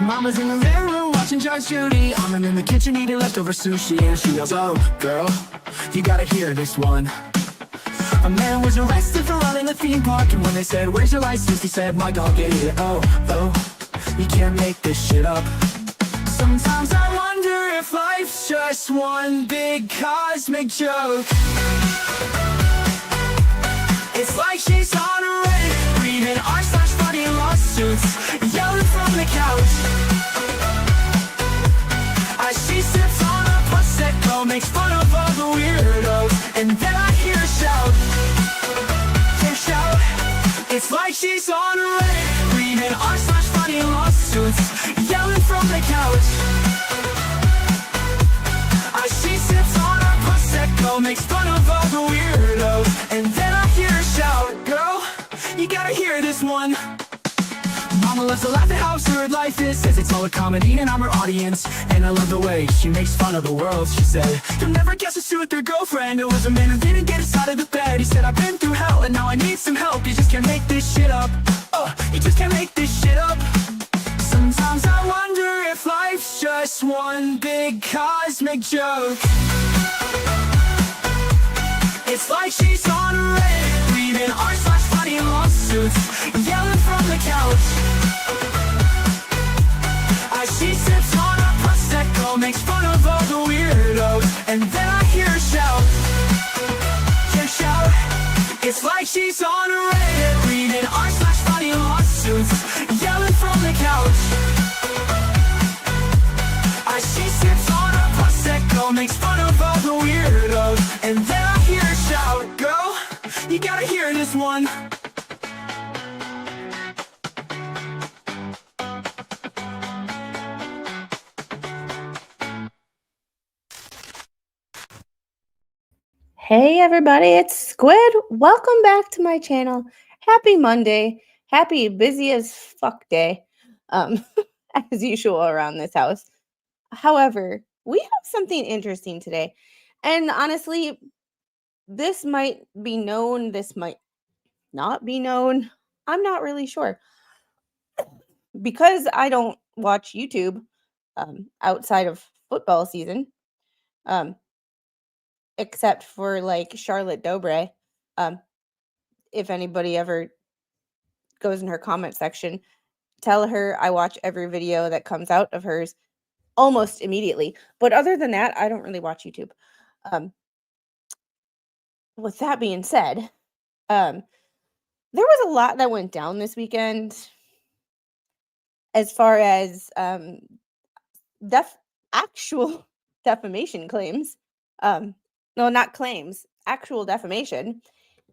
Mama's in the living room watching Judge Judy. I'm in the kitchen eating leftover sushi, and she yells, "Oh, girl, you gotta hear this one." A man was arrested for running a theme park, and when they said, "Where's your license?" he said, "My dog ate it." Oh, you can't make this shit up. Sometimes I wonder if life's just one big cosmic joke. It's like she's on a Reddit, reading r/funny lawsuits, yelling from the couch. As she sips on a Prosecco, makes fun of all the weirdos, and then I hear her shout. It's like she's on a Reddit, reading r/funny lawsuits, yelling from the couch. As she sips on her Prosecco, makes fun of all the weirdos, and then I hear her shout, "Girl, you gotta hear this one." Mama loves to laugh at how absurd life is, says it's all a comedy and I'm her audience. And I love the way she makes fun of the world. She said, "You'll never guess what's with their girlfriend. It was a man who didn't get us out of the bed. He said, I've been through hell and now I need some help. You just can't make this shit up. You just can't make this shit up." Sometimes I wonder if life's just one big cosmic joke. It's like she's on a Reddit, reading r/funny lawsuits, yelling from the couch. As she sips on a Prosecco, makes fun of all the weirdos, and then I hear her shout. It's like she's on a Reddit, reading r/funny lawsuits, yelling from the couch. As she sips on a Prosecco, makes fun of all the weirdos, and then I hear her shout, "Girl, you gotta hear this one." Hey everybody, it's Squid. Welcome back to my channel. Happy Monday. Happy busy as fuck day. As usual around this house. However, we have something interesting today. And honestly, this might be known, this might not be known. I'm not really sure. Because I don't watch YouTube outside of football season. Except for like Charlotte Dobre. If anybody ever goes in her comment section, tell her I watch every video that comes out of hers almost immediately. But other than that, I don't really watch YouTube. With that being said, there was a lot that went down this weekend as far as actual defamation claims. No, not claims, actual defamation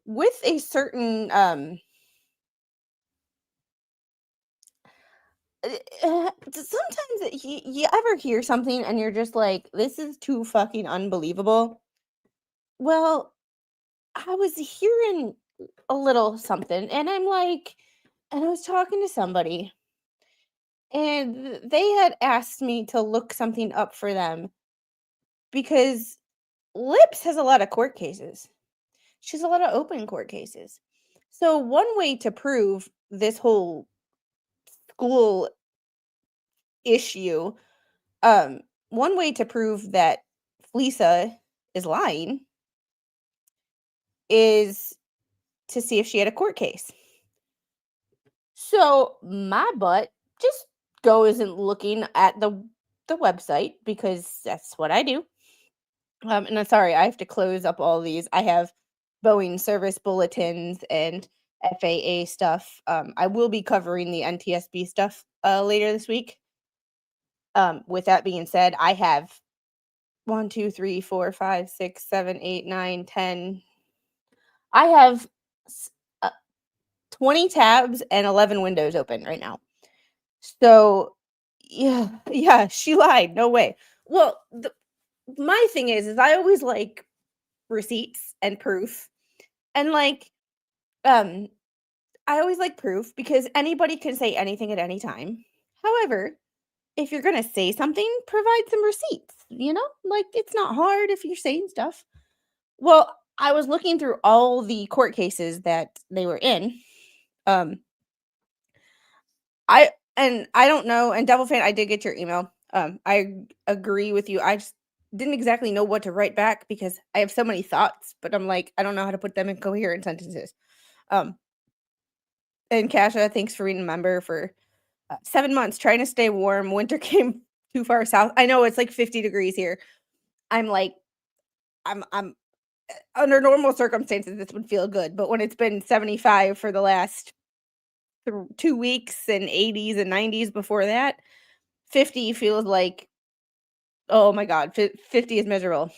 with a certain sometimes you ever hear something and you're just like, this is too fucking unbelievable. Well, I was hearing a little something and I'm like, and I was talking to somebody and they had asked me to look something up for them because Lips has a lot of court cases. She has a lot of open court cases. So one way to prove this whole school issue, one way to prove that Lisa is lying is to see if she had a court case. So my butt just goes and looking at the website because that's what I do. And I'm sorry, I have to close up all these. I have Boeing service bulletins and FAA stuff. I will be covering the NTSB stuff later this week. With that being said, I have 1, 2, 3, 4, 5, 6, 7, 8, 9, 10. I have 20 tabs and 11 windows open right now. So, yeah, she lied. No way. Well, my thing is I always like receipts and proof. And like, I always like proof because anybody can say anything at any time. However, if you're going to say something, provide some receipts, like it's not hard if you're saying stuff. Well, I was looking through all the court cases that they were in. And I don't know, and Devil Fan, I did get your email. I agree with you. I just didn't exactly know what to write back because I have so many thoughts, but I'm like, I don't know how to put them in coherent sentences. Um, and Kasha, thanks for reading member for 7 months trying to stay warm. Winter came too far south. I know it's like 50 degrees here. I'm like, I'm under normal circumstances, this would feel good, but when it's been 75 for the last 2 weeks and 80s and 90s before that, 50 feels like, oh my god, 50 is miserable.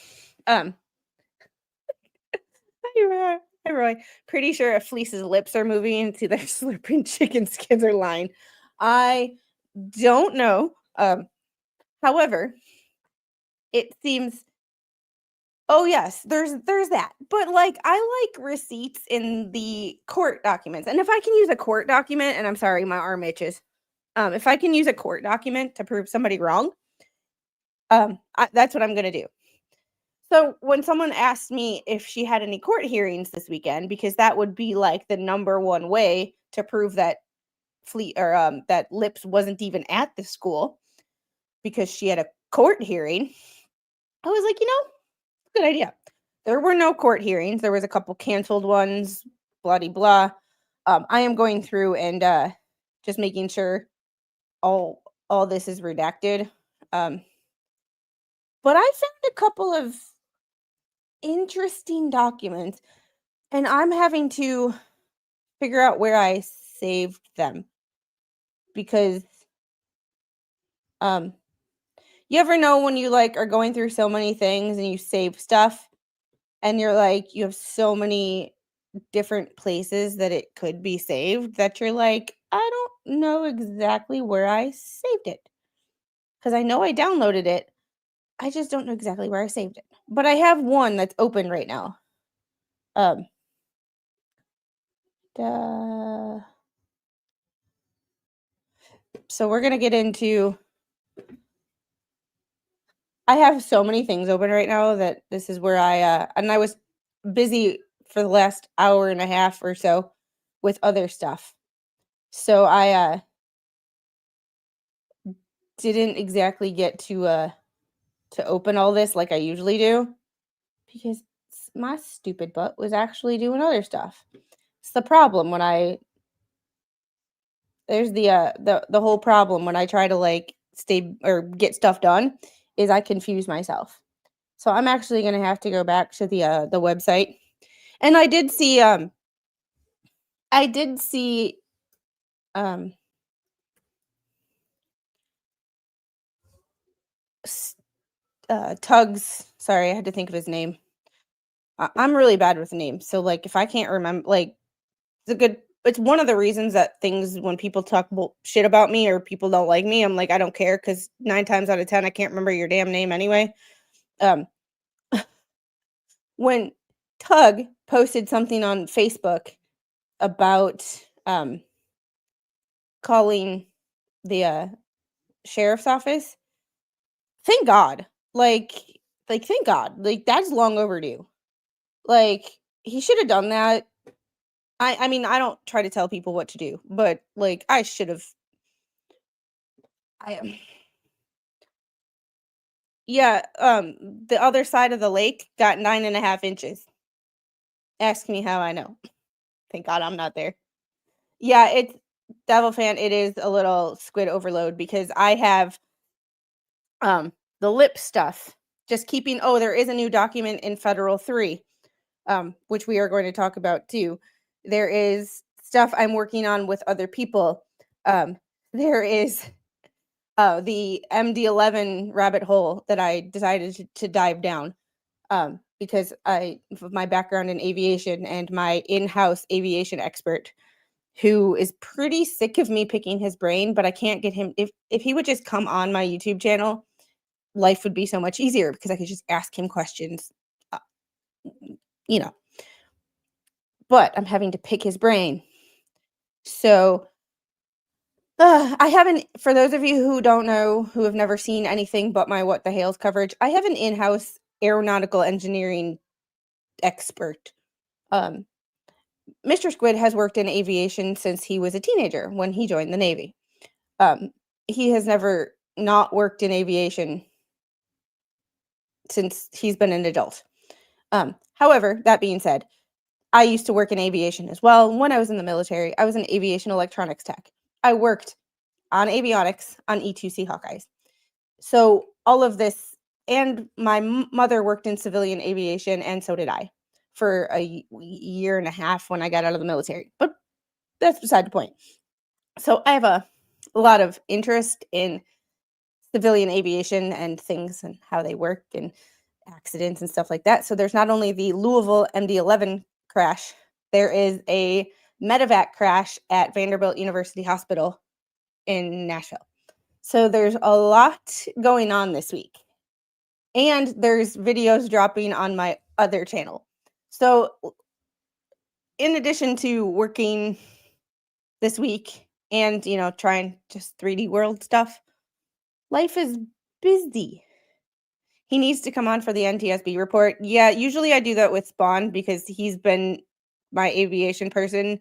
Hi, Roy. Pretty sure if Fleece's lips are moving into their slurping chicken skins are lying. I don't know. However, it seems. Oh yes, there's that. But like I like receipts in the court documents. And if I can use a court document, and I'm sorry, my arm itches. If I can use a court document to prove somebody wrong, that's what I'm gonna do. So when someone asked me if she had any court hearings this weekend, because that would be like the number one way to prove that that Lips wasn't even at the school because she had a court hearing, I was like, good idea. There were no court hearings. There was a couple canceled ones, bloody blah. I am going through and just making sure all this is redacted. But I found a couple of interesting documents, and I'm having to figure out where I saved them because you ever know when you like are going through so many things and you save stuff and you're like you have so many different places that it could be saved that you're like, I don't know exactly where I saved it. Because I know I downloaded it. I just don't know exactly where I saved it. But I have one that's open right now. So we're gonna get into. I have so many things open right now that this is where and I was busy for the last hour and a half or so with other stuff. So I didn't exactly get to open all this like I usually do because my stupid butt was actually doing other stuff. It's the problem when there's the whole problem when I try to like stay or get stuff done is I confuse myself. So I'm actually going to have to go back to the website. And I did see um Tug's, sorry, I had to think of his name. I'm really bad with names. So like if I can't remember, like it's one of the reasons that things when people talk shit about me or people don't like me, I'm like, I don't care because 9 times out of 10 I can't remember your damn name anyway. When Tug posted something on Facebook about calling the sheriff's office, thank God. Like thank God. Like that's long overdue. Like he should have done that. I mean, I don't try to tell people what to do, but like I should have. I am. Yeah, the other side of the lake got 9.5 inches. Ask me how I know. Thank God I'm not there. Yeah, it's Devil Fan. It is a little squid overload because I have the lip stuff. Just keeping. Oh, there is a new document in Federal 3, which we are going to talk about too. There is stuff I'm working on with other people. There is the MD11 rabbit hole that I decided to dive down because of my background in aviation and my in-house aviation expert who is pretty sick of me picking his brain, but I can't get him. If he would just come on my YouTube channel, life would be so much easier because I could just ask him questions, uh, you know. But I'm having to pick his brain. So I haven't, for those of you who don't know, who have never seen anything but my What the Hales coverage, I have an in-house aeronautical engineering expert. Mr. Squid has worked in aviation since he was a teenager when he joined the Navy. He has never not worked in aviation since he's been an adult. However, that being said, I used to work in aviation as well. When I was in the military, I was an aviation electronics tech. I worked on avionics on E2C Hawkeyes. So all of this, and my mother worked in civilian aviation, and so did I for a year and a half when I got out of the military. But that's beside the point. So I have a lot of interest in civilian aviation and things and how they work and accidents and stuff like that. So there's not only the Louisville MD-11 crash, there is a medevac crash at Vanderbilt University Hospital in Nashville. So there's a lot going on this week. And there's videos dropping on my other channel. So in addition to working this week and, trying just 3D world stuff, life is busy. He needs to come on for the NTSB report. Yeah, usually I do that with Spawn because he's been my aviation person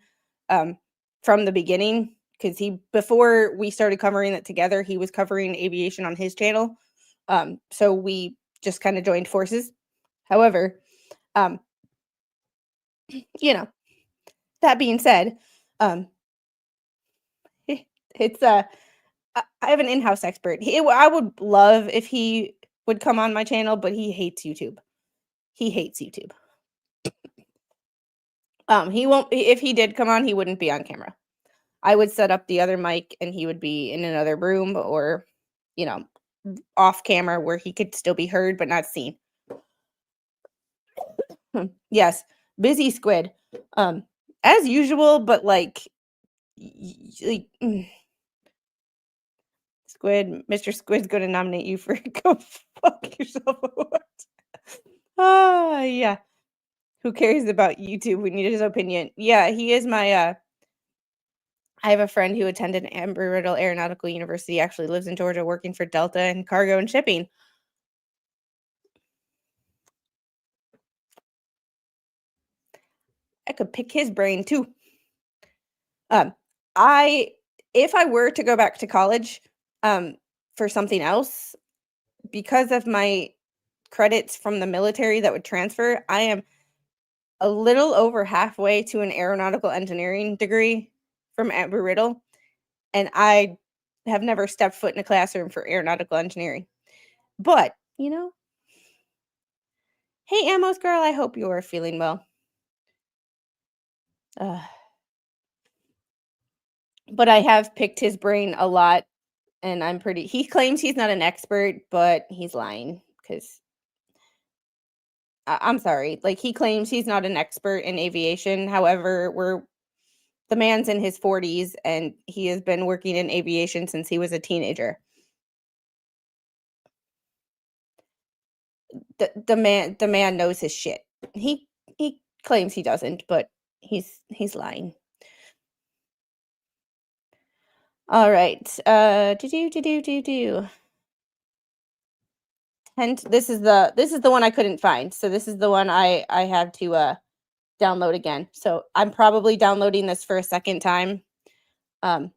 from the beginning. Because before we started covering it together, he was covering aviation on his channel. So we just kind of joined forces. However, that being said, it's I have an in-house expert. I would love if he would come on my channel, but he hates YouTube. He hates YouTube. He won't. If he did come on, he wouldn't be on camera. I would set up the other mic, and he would be in another room or, off camera where he could still be heard but not seen. Yes, busy squid. As usual, but Squid, Mr. Squid's going to nominate you for go fuck yourself. Oh, yeah. Who cares about YouTube? We need his opinion. Yeah, he is my I have a friend who attended Embry-Riddle Aeronautical University, actually lives in Georgia, working for Delta and cargo and shipping. I could pick his brain too. If I were to go back to college, for something else, because of my credits from the military that would transfer, I am a little over halfway to an aeronautical engineering degree from Embry-Riddle, and I have never stepped foot in a classroom for aeronautical engineering. But, hey, Amos girl, I hope you are feeling well. But I have picked his brain a lot, and he claims he's not an expert, but he's lying because I'm sorry. He claims he's not an expert in aviation. However, the man's in his 40s, and he has been working in aviation since he was a teenager. The man knows his shit. He claims he doesn't, but he's lying. All right. This is the one I couldn't find. So this is the one I have to download again. So I'm probably downloading this for a second time. Because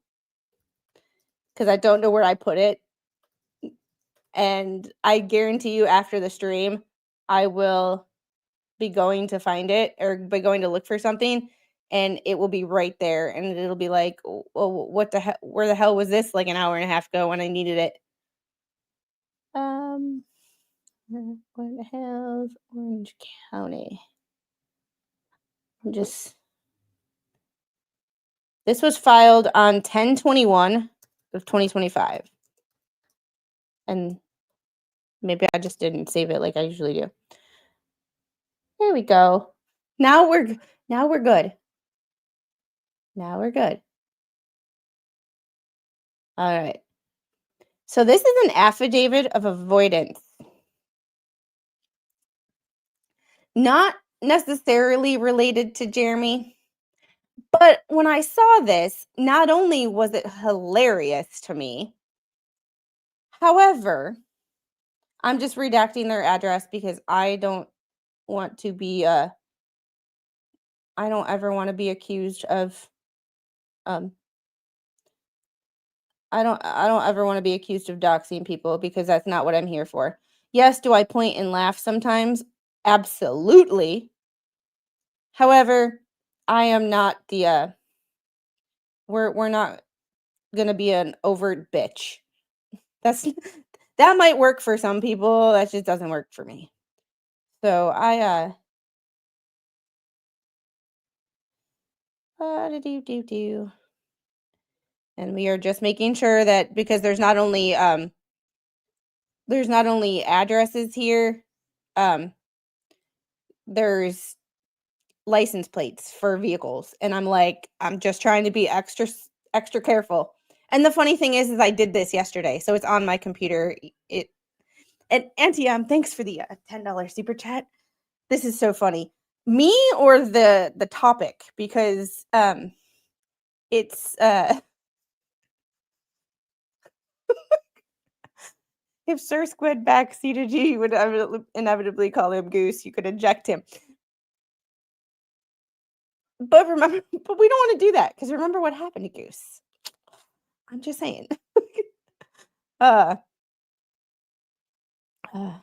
I don't know where I put it. And I guarantee you after the stream, I will be going to find it or be going to look for something, and it will be right there, and it'll be like, well, what the hell? Where the hell was this an hour and a half ago when I needed it? Where the hell's Orange County? This was filed on 10/21 of 2025, and maybe I just didn't save it like I usually do. There we go. Now we're good. Now we're good. All right. So this is an affidavit of avoidance. Not necessarily related to Jeremy, but when I saw this, not only was it hilarious to me, however, I'm just redacting their address because I don't want to be I don't ever want to be accused of I don't ever want to be accused of doxing people because that's not what I'm here for. Yes, do I point and laugh sometimes? Absolutely. However, I am not the we're not gonna be an overt bitch. That's that might work for some people. That just doesn't work for me. So do. And we are just making sure that because there's not only addresses here, there's license plates for vehicles, and I'm just trying to be extra careful. And the funny thing is I did this yesterday, so it's on my computer. And Auntie, thanks for the $10 super chat. This is so funny. Me or the topic, because it's if Sir Squid backseated you, you would inevitably call him Goose. You could eject him. But remember, but we don't want to do that because remember what happened to Goose. I'm just saying. uh, uh,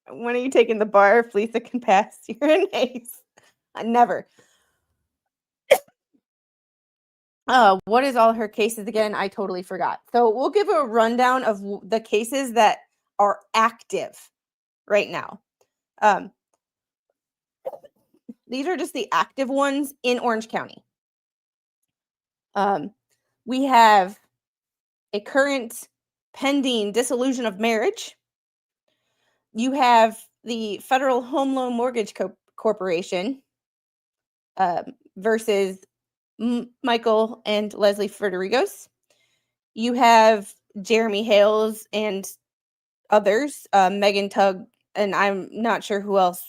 when are you taking the bar if Lisa can pass? You're an ace. Never. What is all her cases again? I totally forgot. So we'll give a rundown of the cases that are active right now. These are just the active ones in Orange County. We have a current pending dissolution of marriage. You have the Federal Home Loan Mortgage Corporation versus Michael and Leslie Ferderigos. You have Jeremy Hales and others, Megan Tugg, and I'm not sure who else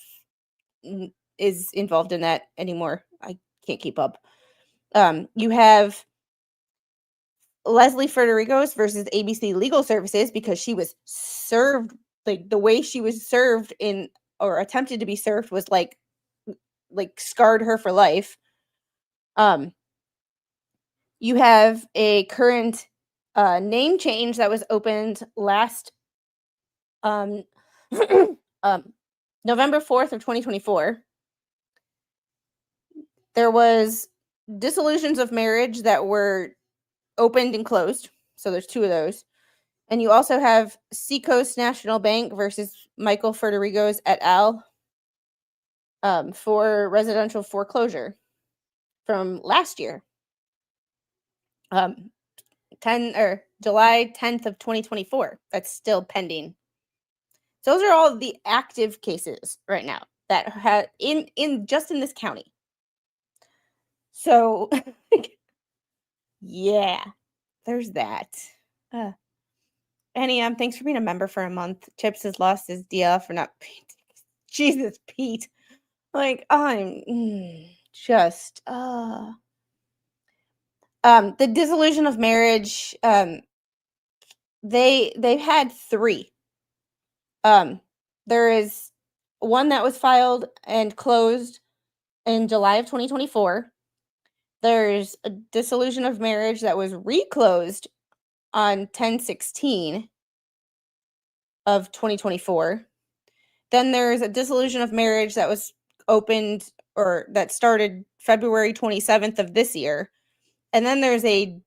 is involved in that anymore. I can't keep up. You have Leslie Ferderigos versus ABC Legal Services because she was served, like the way she was served in or attempted to be served was like scarred her for life. You have a current name change that was opened last November 4th of 2024. There was dissolutions of marriage that were opened and closed. So there's two of those. And you also have Seacoast National Bank versus Michael Ferderigos et al. For residential foreclosure from last year. July 10th of 2024. That's still pending. So those are all the active cases right now that have in just in this county. So yeah, there's that. Annie, thanks for being a member for a month. Chips has lost his DL for not Jesus, Pete. Like I'm just the dissolution of marriage, they've had 3. There is one that was filed and closed in July of 2024. There's a dissolution of marriage that was reclosed on 10/16 of 2024. Then there's a dissolution of marriage that was opened or that started February 27th of this year. And then there's a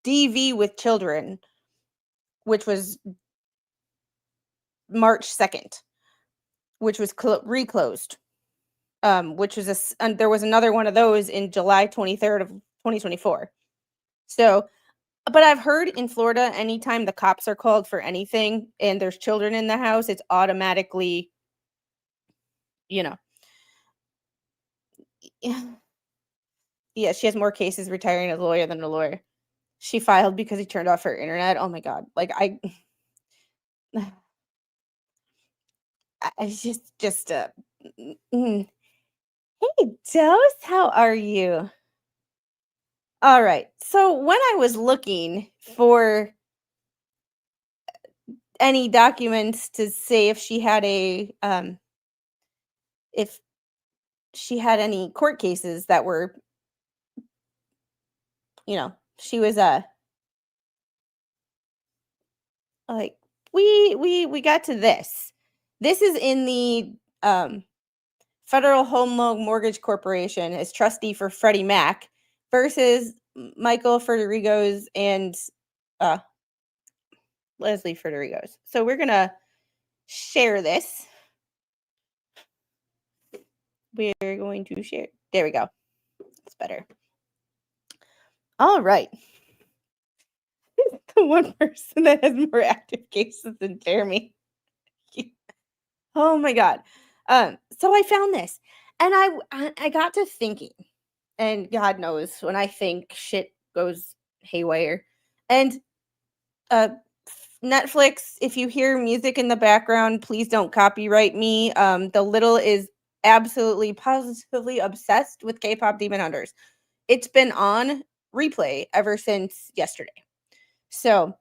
DV with children, which was March 2nd, which was reclosed. Which was there was another one of those in July 23rd of 2024. So, but I've heard in Florida, anytime the cops are called for anything and there's children in the house, it's automatically, yeah, she has more cases retiring as a lawyer than a lawyer. She filed because he turned off her internet. Oh my God. Like I just Hey, Dose, how are you? All right. So when I was looking for any documents to say if she had any court cases that were, she was like, we got to this. This is in the Federal Home Loan Mortgage Corporation as trustee for Freddie Mac versus Michael Ferderigos and Leslie Ferderigos. So we're gonna share this. We're going to share. There we go. That's better. All right. The one person that has more active cases than Jeremy. Oh my God. So I found this, and I got to thinking, and God knows when I think shit goes haywire. And Netflix, if you hear music in the background, please don't copyright me. The little is absolutely positively obsessed with K-pop Demon Hunters. It's been on replay ever since yesterday. So,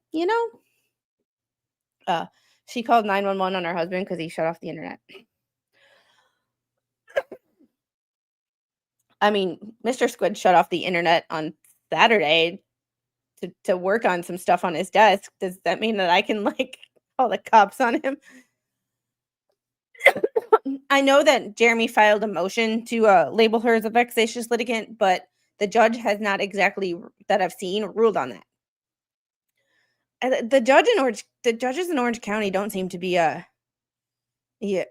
she called 911 on her husband because he shut off the internet. I mean, Mr. Squid shut off the internet on Saturday to work on some stuff on his desk. Does that mean that I can call the cops on him? I know that Jeremy filed a motion to label her as a vexatious litigant, but the judge has not exactly, that I've seen, ruled on that. The judges in Orange County don't seem to be yeah.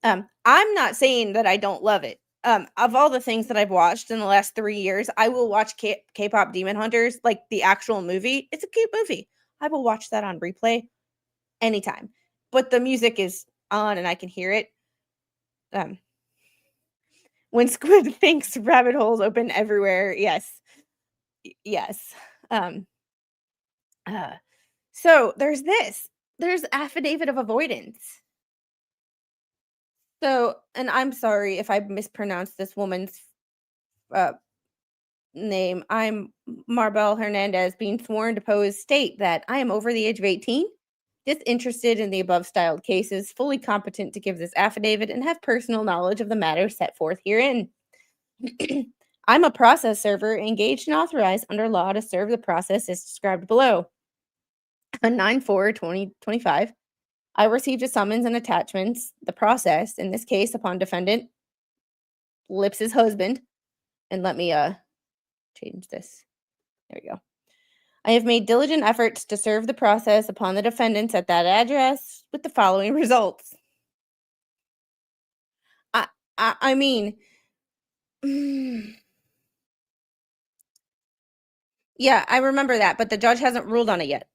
I'm not saying that I don't love it. Of all the things that I've watched in the last 3 years, I will watch K-pop Demon Hunters, like the actual movie. It's a cute movie. I will watch that on replay anytime. But the music is on and I can hear it. When Squid thinks rabbit holes open everywhere, yes. Yes. So there's this. There's affidavit of avoidance. So, and I'm sorry if I mispronounced this woman's name. I'm Marbel Hernandez, being sworn to pose state that I am over the age of 18, disinterested in the above styled cases, fully competent to give this affidavit, and have personal knowledge of the matters set forth herein. I'm a process server engaged and authorized under law to serve the process as described below. On 9/4/2025, I received a summons and attachments, the process, in this case, upon defendant Lips's husband. And let me change this. There we go. I have made diligent efforts to serve the process upon the defendants at that address with the following results. I mean, yeah, I remember that, but the judge hasn't ruled on it yet.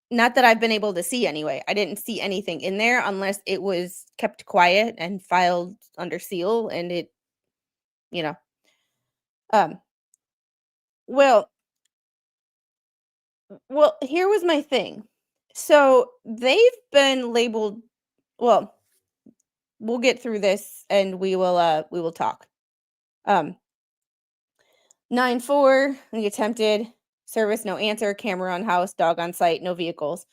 Not that I've been able to see anyway. I didn't see anything in there unless it was kept quiet and filed under seal, and it, well, here was my thing. So they've been labeled, well, we'll get through this and we will talk. 9/4, the attempted service, no answer, camera on house, dog on site, no vehicles.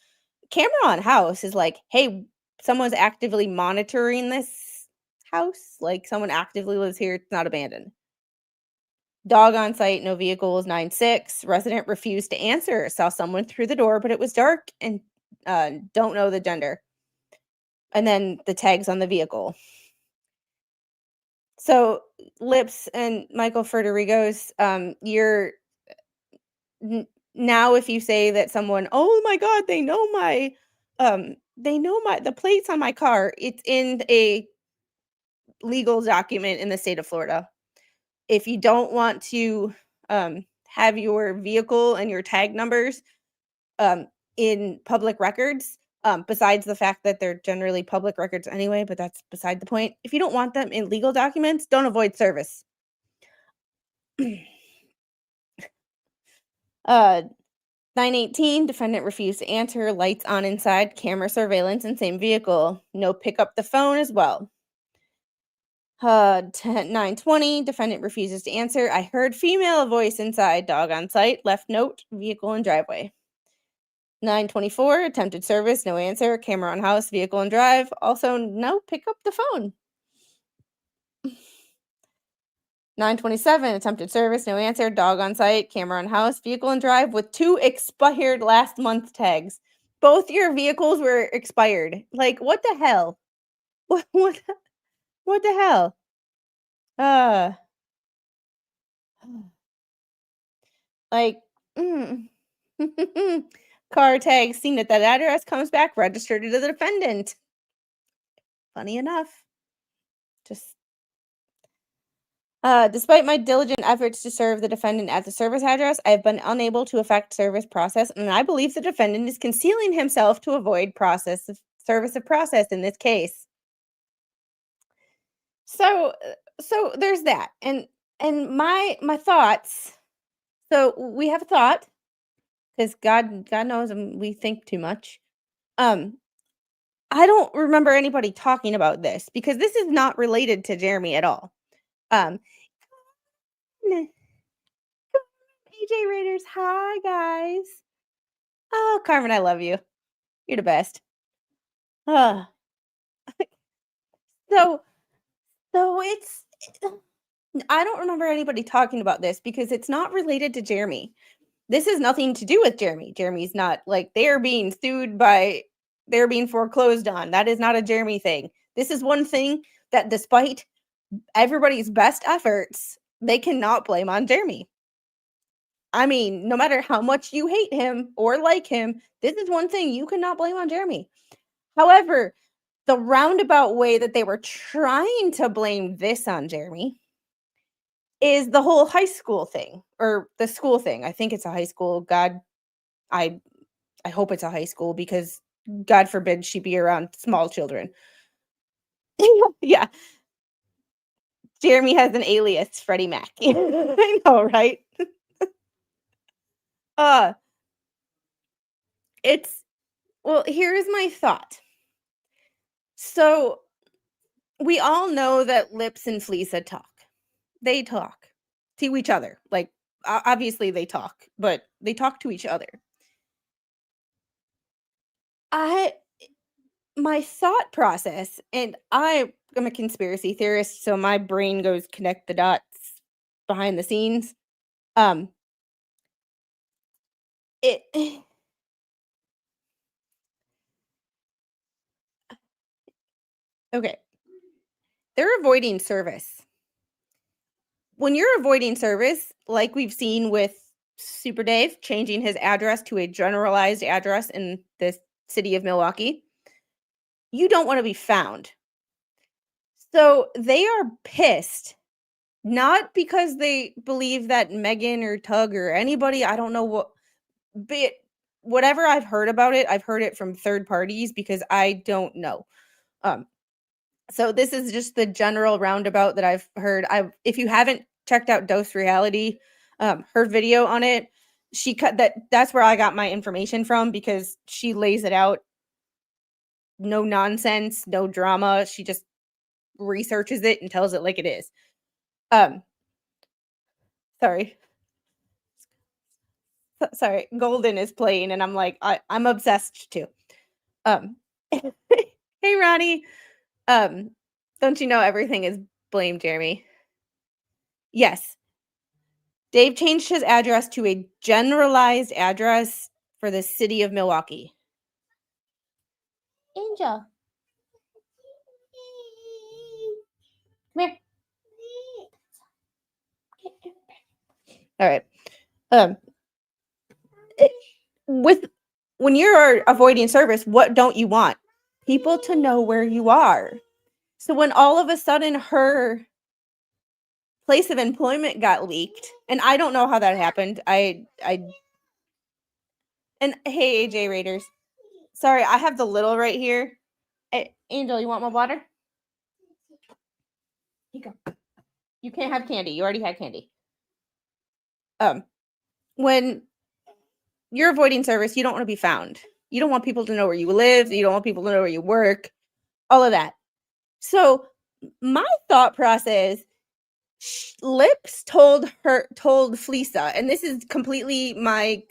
Camera on house is like, hey, someone's actively monitoring this house. Like someone actively lives here. It's not abandoned. Dog on site, no vehicles. 9/6, resident refused to answer. Saw someone through the door, but it was dark and don't know the gender. And then the tags on the vehicle. So Lips and Michael Ferderigos, you're now if you say that someone, oh my God, they know the plates on my car, it's in a legal document in the state of Florida. If you don't want to have your vehicle and your tag numbers in public records, besides the fact that they're generally public records anyway, but that's beside the point. If you don't want them in legal documents, don't avoid service. 9/18, defendant refused to answer, lights on inside, camera surveillance in same vehicle. No pick up the phone as well. 9/20, defendant refuses to answer. I heard female voice inside, dog on site, left note, vehicle and driveway. 9/24, attempted service, no answer, camera on house, vehicle and drive. Also, no pick up the phone. 9/27, attempted service, no answer, dog on site, camera on house, vehicle in drive with 2 expired last month tags. Both your vehicles were expired. Like, what the hell? What the hell? Uh, like, mm. Car tag seen at that address, comes back, registered to the defendant. Funny enough. Just despite my diligent efforts to serve the defendant at the service address, I have been unable to effect service process, and I believe the defendant is concealing himself to avoid service of process in this case. So, there's that, and my thoughts. So we have a thought, because God knows we think too much. Um, I don't remember anybody talking about this because this is not related to Jeremy at all. AJ Raiders, hi guys. Oh, Carmen, I love you. You're the best. Uh, so it's I don't remember anybody talking about this because it's not related to Jeremy. This has nothing to do with Jeremy. Jeremy's not like they're being foreclosed on. That is not a Jeremy thing. This is one thing that despite everybody's best efforts, they cannot blame on Jeremy. I mean, no matter how much you hate him or like him, this is one thing you cannot blame on Jeremy. However, the roundabout way that they were trying to blame this on Jeremy is the whole high school thing or the school thing. I think it's a high school. God, I hope it's a high school because God forbid she be around small children. Yeah. Jeremy has an alias, Freddie Mac. I know, right? Here's my thought. So we all know that Lips and Fleesa talk. They talk to each other. Like, obviously they talk, but they talk to each other. My thought process, and I am a conspiracy theorist, so my brain goes connect the dots behind the scenes. Okay. They're avoiding service. When you're avoiding service, like we've seen with Super Dave changing his address to a generalized address in the city of Milwaukee, you don't want to be found. So they are pissed, not because they believe that Megan or Tug or anybody, I don't know what, but whatever I've heard about it, I've heard it from third parties because I don't know. So this is just the general roundabout that I've heard. If you haven't checked out Dose Reality, her video on it, she cut that's where I got my information from because she lays it out. No nonsense, no drama. She just researches it and tells it like it is. Sorry. Golden is playing and I'm like, I'm obsessed too. Hey Ronnie. Don't you know everything is blame Jeremy? Yes. Dave changed his address to a generalized address for the city of Milwaukee. Angel. Come here. All right. When you're avoiding service, what don't you want? People to know where you are. So when all of a sudden her place of employment got leaked, and I don't know how that happened. And hey, AJ Raiders. Sorry, I have the little right here. Hey, Angel, you want my water? Here you go. You can't have candy. You already had candy. When you're avoiding service, you don't want to be found. You don't want people to know where you live. You don't want people to know where you work. All of that. So my thought process, Lips told Fleesa, and this is completely my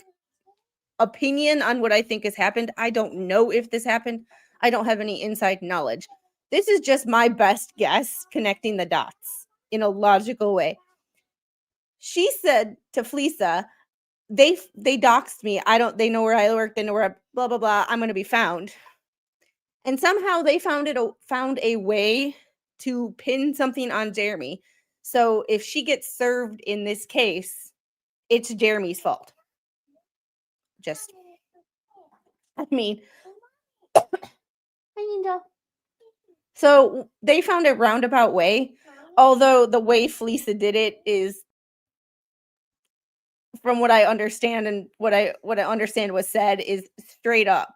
opinion on what I think has happened. I don't know if this happened. I don't have any inside knowledge. This is just my best guess connecting the dots in a logical way. She said to Fleesa, they doxed me. They know where I work, they know where I blah blah blah. I'm gonna be found. And somehow they found a way to pin something on Jeremy. So if she gets served in this case, it's Jeremy's fault. Just, I mean, so they found a roundabout way, although the way Fleesa did it is, from what I understand and what I understand was said, is straight up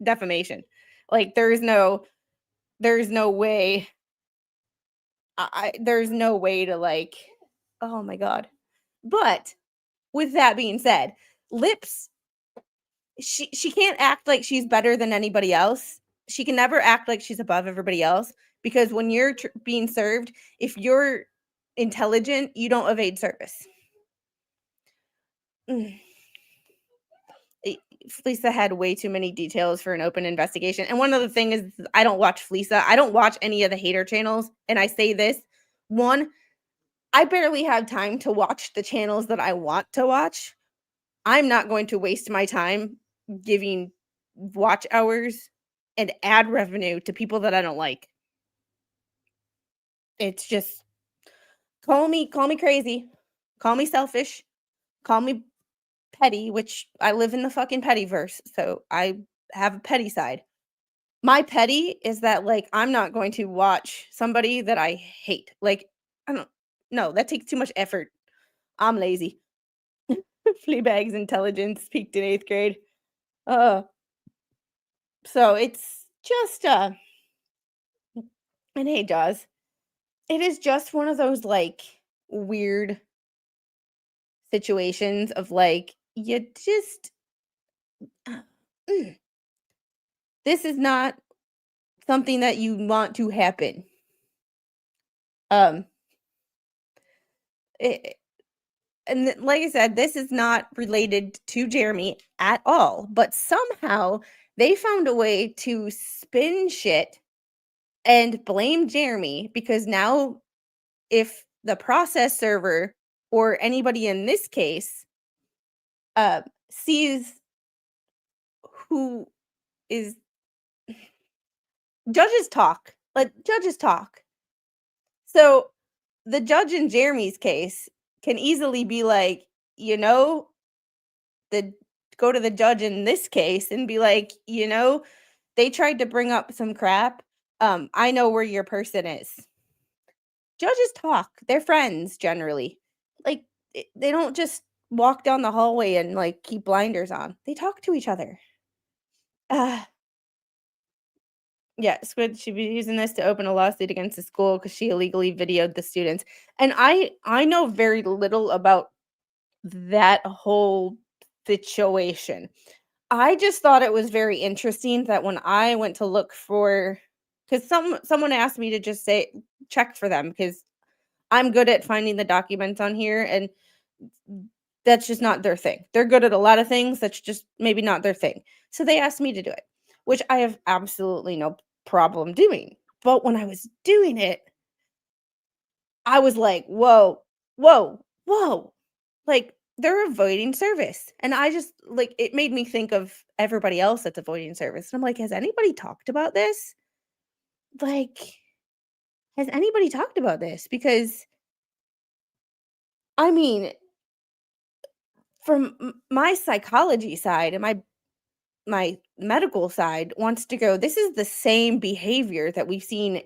defamation. Like there's no way there's no way to like, oh my god. But with that being said, Lips, she can't act like she's better than anybody else. She can never act like she's above everybody else, because when you're being served, if you're intelligent, you don't evade service. Fleesa had way too many details for an open investigation. And one other thing is, I don't watch Fleesa. I don't watch any of the hater channels. And I say this, one, I barely have time to watch the channels that I want to watch. I'm not going to waste my time giving watch hours and ad revenue to people that I don't like. It's just, call me crazy, call me selfish, call me petty, which I live in the fucking pettyverse, so I have a petty side. My petty is that, like, I'm not going to watch somebody that I hate. Like, I don't know, that takes too much effort. I'm lazy. Fleabag's intelligence peaked in 8th grade. So it's just and hey, Jaws, it is just one of those like weird situations of like, you just this is not something that you want to happen. And like I said, this is not related to Jeremy at all, but somehow they found a way to spin shit and blame Jeremy, because now if the process server or anybody in this case sees who is, judges talk. So the judge in Jeremy's case can easily be like, go to the judge in this case and be like, they tried to bring up some crap. I know where your person is. Judges talk. They're friends generally. Like, they don't just walk down the hallway and like keep blinders on. They talk to each other. Yeah, Squid should be using this to open a lawsuit against the school because she illegally videoed the students. And I know very little about that whole situation. I just thought it was very interesting that when I went to look for, because someone asked me to just say check for them, because I'm good at finding the documents on here, and that's just not their thing. They're good at a lot of things, that's just maybe not their thing. So they asked me to do it, which I have absolutely no problem doing. But when I was doing it, I was like, whoa, whoa, whoa. Like, they're avoiding service. And I just, like, it made me think of everybody else that's avoiding service. And I'm like, has anybody talked about this? Like, has anybody talked about this? Because, I mean, from my psychology side and my medical side wants to go, this is the same behavior that we've seen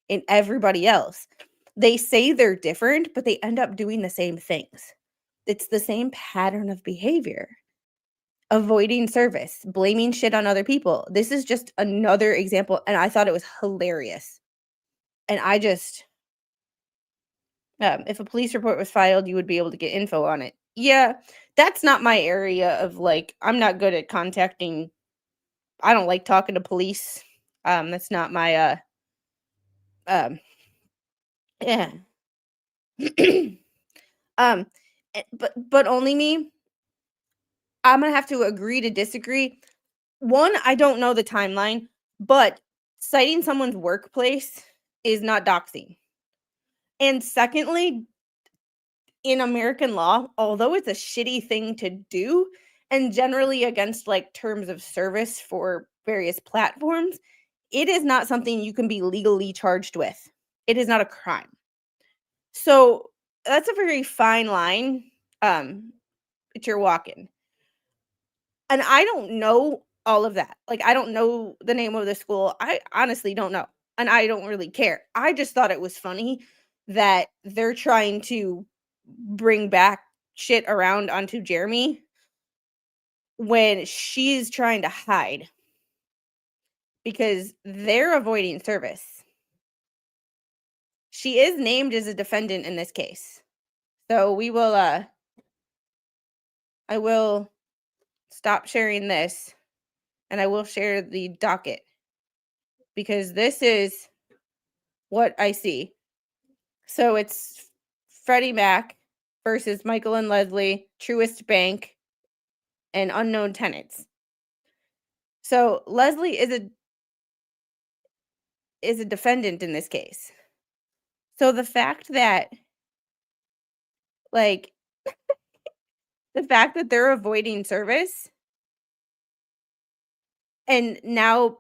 in everybody else. They say they're different, but they end up doing the same things. It's the same pattern of behavior. Avoiding service, blaming shit on other people. This is just another example, and I thought it was hilarious. And I just, if a police report was filed, you would be able to get info on it. Yeah, that's not my area of, like, I'm not good at contacting. I don't like talking to police. That's not my yeah. But only me. I'm gonna have to agree to disagree. One, I don't know the timeline, but citing someone's workplace is not doxing. And secondly, in American law, although it's a shitty thing to do and generally against like terms of service for various platforms, it is not something you can be legally charged with. It is not a crime. So that's a very fine line that you're walking. And I don't know all of that. Like, I don't know the name of the school. I honestly don't know. And I don't really care. I just thought it was funny that they're trying to bring back shit around onto Jeremy when she's trying to hide because they're avoiding service. She is named as a defendant in this case. So we will I will stop sharing this and I will share the docket because this is what I see. So it's Freddie Mac versus Michael and Leslie, Truist Bank, and unknown tenants. So Leslie is a defendant in this case. So the fact that like the fact that they're avoiding service and now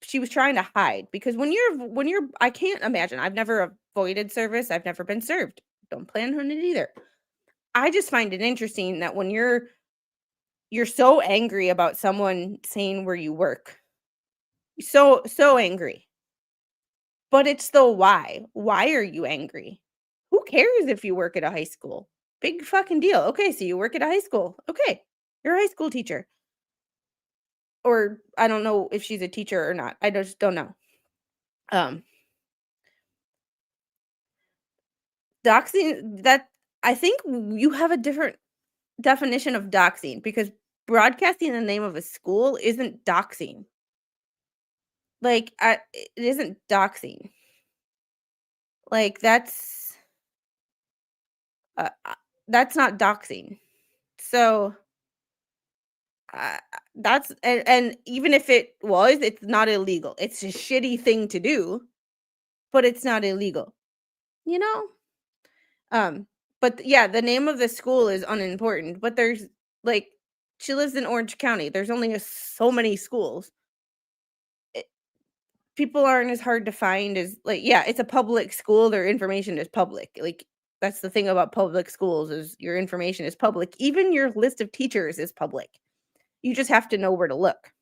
she was trying to hide because when you're I can't imagine. I've never avoided service. I've never been served. Don't plan on it either. I just find it interesting that when you're so angry about someone saying where you work. So angry. But it's the why. Why are you angry? Who cares if you work at a high school? Big fucking deal. Okay, so you work at a high school. Okay. You're a high school teacher. Or I don't know if she's a teacher or not. I just don't know. Doxing, that I think you have a different definition of doxing because broadcasting the name of a school isn't doxing. Like it isn't doxing. Like that's not doxing. So that's and even if it was, it's not illegal. It's a shitty thing to do, but it's not illegal. You know? But yeah, the name of the school is unimportant, but there's like she lives in Orange County. There's only so many schools. People aren't as hard to find as like yeah, it's a public school. Their information is public. Like that's the thing about public schools is your information is public. Even your list of teachers is public. You just have to know where to look.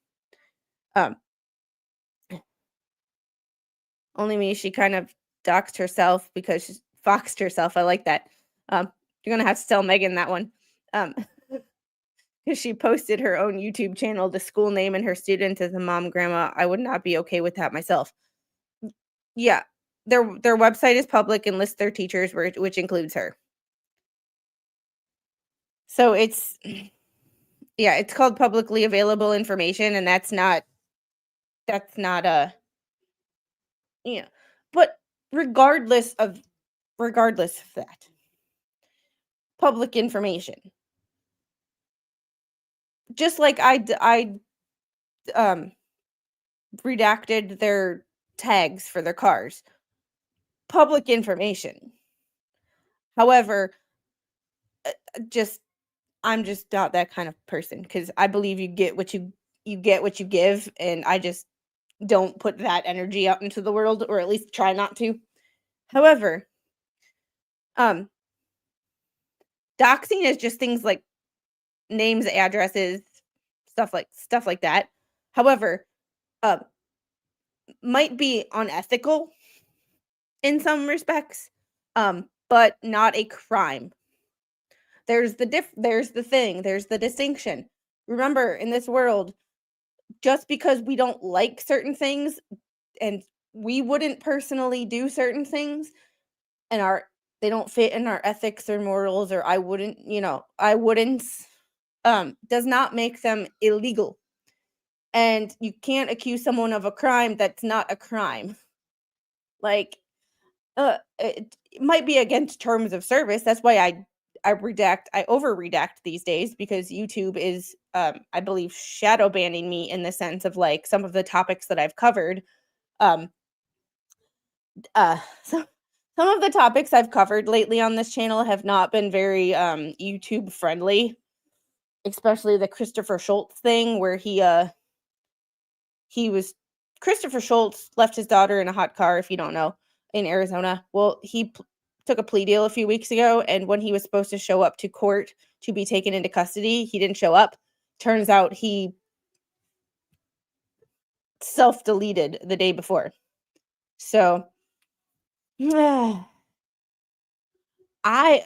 Only me, she kind of doxed herself because she foxed herself. I like that. You're gonna have to tell Megan that one. Because she posted her own YouTube channel, the school name and her student as a mom, grandma. I would not be okay with that myself. Yeah, their website is public and lists their teachers, which includes her. So it's yeah, it's called publicly available information, and that's not you know, but regardless of that, public information. Just like I redacted their tags for their cars. Public information. However, I'm just not that kind of person because I believe you get what you give, and I just don't put that energy out into the world, or at least try not to. However, doxing is just things like names, addresses, stuff like that. However, might be unethical in some respects, but not a crime. There's the distinction. Remember, in this world, just because we don't like certain things and we wouldn't personally do certain things and they don't fit in our ethics or morals, or I wouldn't, does not make them illegal. And you can't accuse someone of a crime that's not a crime. Like, it might be against terms of service. That's why I over redact these days, because YouTube is, I believe, shadow banning me in the sense of like some of the topics that I've covered. So some of the topics I've covered lately on this channel have not been very YouTube friendly, especially the Christopher Schultz thing where he was Christopher Schultz left his daughter in a hot car, if you don't know, in Arizona. Well, took a plea deal a few weeks ago, and when he was supposed to show up to court to be taken into custody, he didn't show up. Turns out he self-deleted the day before. So, I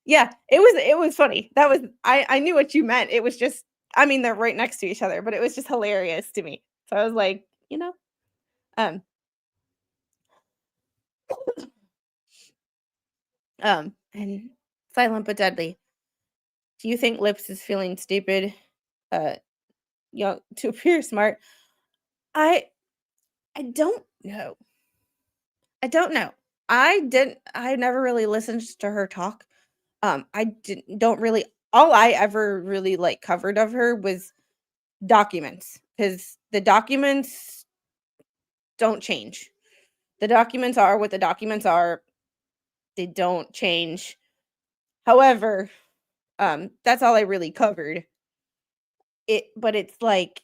yeah, it was funny. That was I knew what you meant. It was just I mean, they're right next to each other, but it was just hilarious to me. So I was like, um and silent but deadly. Do you think Lips is feeling stupid? Uh, to appear smart? I I don't know. I don't know. I never really listened to her talk. I didn't don't really all I ever really like covered of her was documents because the documents don't change. The documents are what the documents are. They don't change. However, that's all I really covered. But it's like,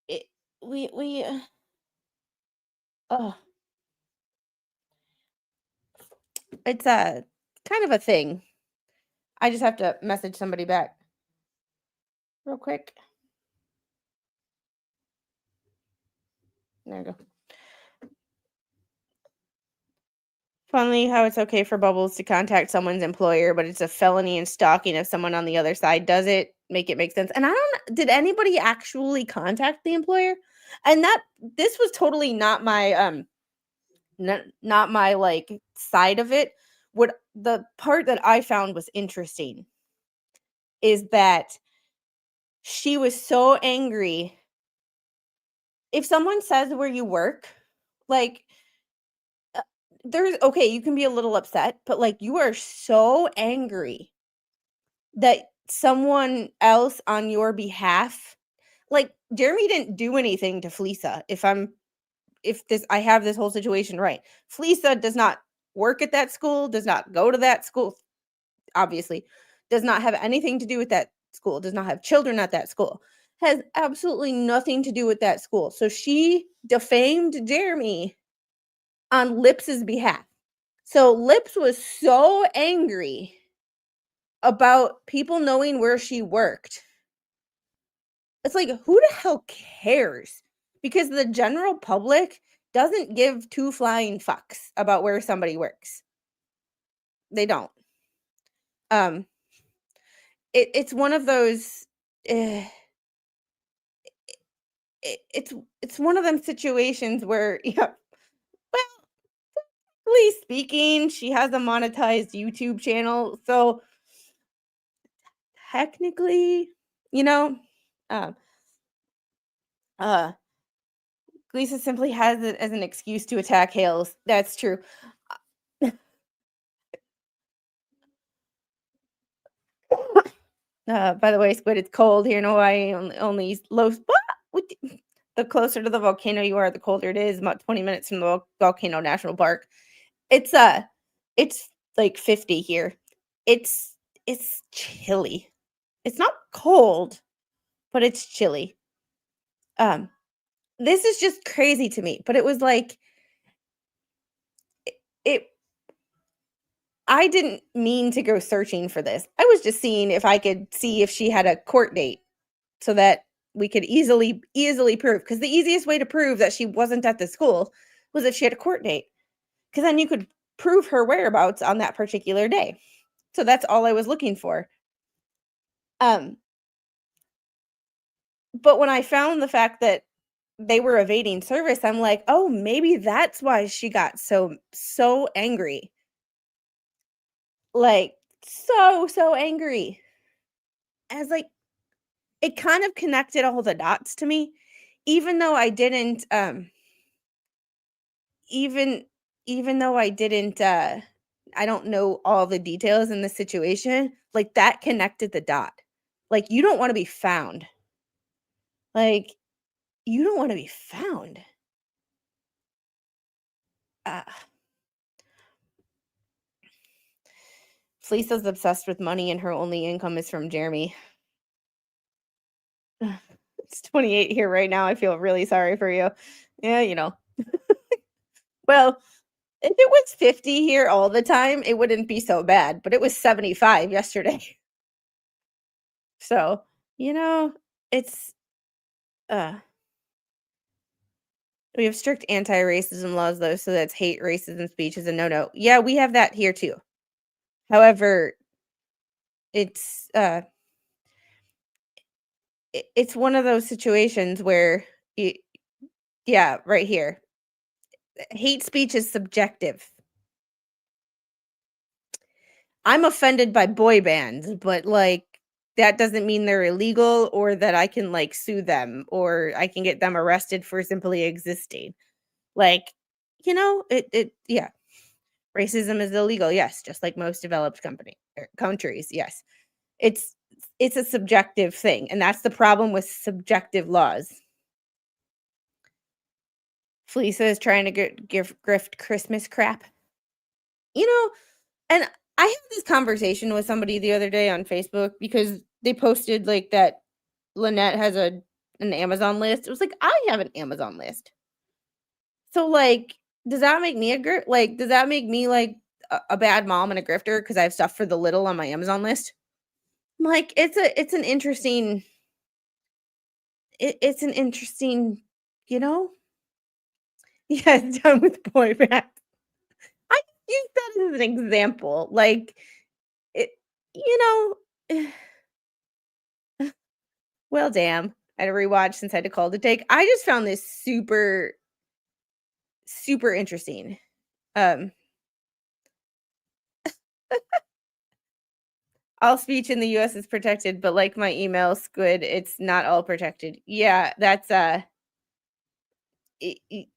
it we oh, it's a kind of a thing. I just have to message somebody back real quick. There we go. Funny how it's okay for Bubbles to contact someone's employer, but it's a felony and stalking if someone on the other side does it. Make it make sense. And I don't did anybody actually contact the employer? And this was totally not my like side of it. What the part that I found was interesting is that she was so angry. If someone says where you work, like there's okay, you can be a little upset, but like you are so angry that someone else on your behalf, like Jeremy didn't do anything to Fleesa. If this I have this whole situation right. Fleesa does not work at that school, does not go to that school, obviously, does not have anything to do with that school, does not have children at that school, has absolutely nothing to do with that school. So she defamed Jeremy on Lips's behalf. So Lips was so angry about people knowing where she worked. It's like, who the hell cares? Because the general public doesn't give two flying fucks about where somebody works. They don't. Um, it's one of those. Uh, it's one of them situations where well, legally speaking, she has a monetized YouTube channel, so technically, you know, um, uh, Lisa simply has it as an excuse to attack Hales. That's true. By the way, Squid, it's cold here in Hawaii. Only low. The closer to the volcano you are, the colder it is. About 20 minutes from the Volcano National Park. It's it's like 50 here. It's it's chilly. It's not cold, but it's chilly. Um, this is just crazy to me. But it was like it. I didn't mean to go searching for this. I was just seeing if I could see if she had a court date so that we could easily prove, because the easiest way to prove that she wasn't at the school was if she had a court date, because then you could prove her whereabouts on that particular day. So that's all I was looking for. Um, but when I found the fact that they were evading service, I'm like, oh, maybe that's why she got so angry. Like so angry. As like it kind of connected all the dots to me, even though I didn't even even though I didn't I don't know all the details in the situation, like that connected the dot. Like you don't want to be found. Like You don't want to be found. Uh, Felisa's obsessed with money and her only income is from Jeremy. It's 28 here right now. I feel really sorry for you. Yeah, you know. Well, if it was 50 here all the time, it wouldn't be so bad, but it was 75 yesterday. So, you know, it's we have strict anti-racism laws though, so that's hate, racism speech is a no-no. Yeah, we have that here too. However, it's it's one of those situations where yeah, right here. Hate speech is subjective. I'm offended by boy bands, but like that doesn't mean they're illegal or that I can like sue them or I can get them arrested for simply existing. Like, you know, yeah. Racism is illegal, yes, just like most developed countries, yes. It's it's a subjective thing, and that's the problem with subjective laws. Felisa is trying to give grift Christmas crap. You know, and I had this conversation with somebody the other day on Facebook because they posted like that Lynette has an Amazon list. It was like, I have an Amazon list. So like, does that make me does that make me like a bad mom and a grifter because I have stuff for the little on my Amazon list? I'm like, it's an interesting it's an interesting, you know? Yeah, it's done with boy bands. I use that as an example. Like it, you know, well, damn. I had to rewatch since I had to call to take. I just found this super, super interesting. Um, all speech in the US is protected, but like my email squid, it's not all protected. Yeah, that's i- i-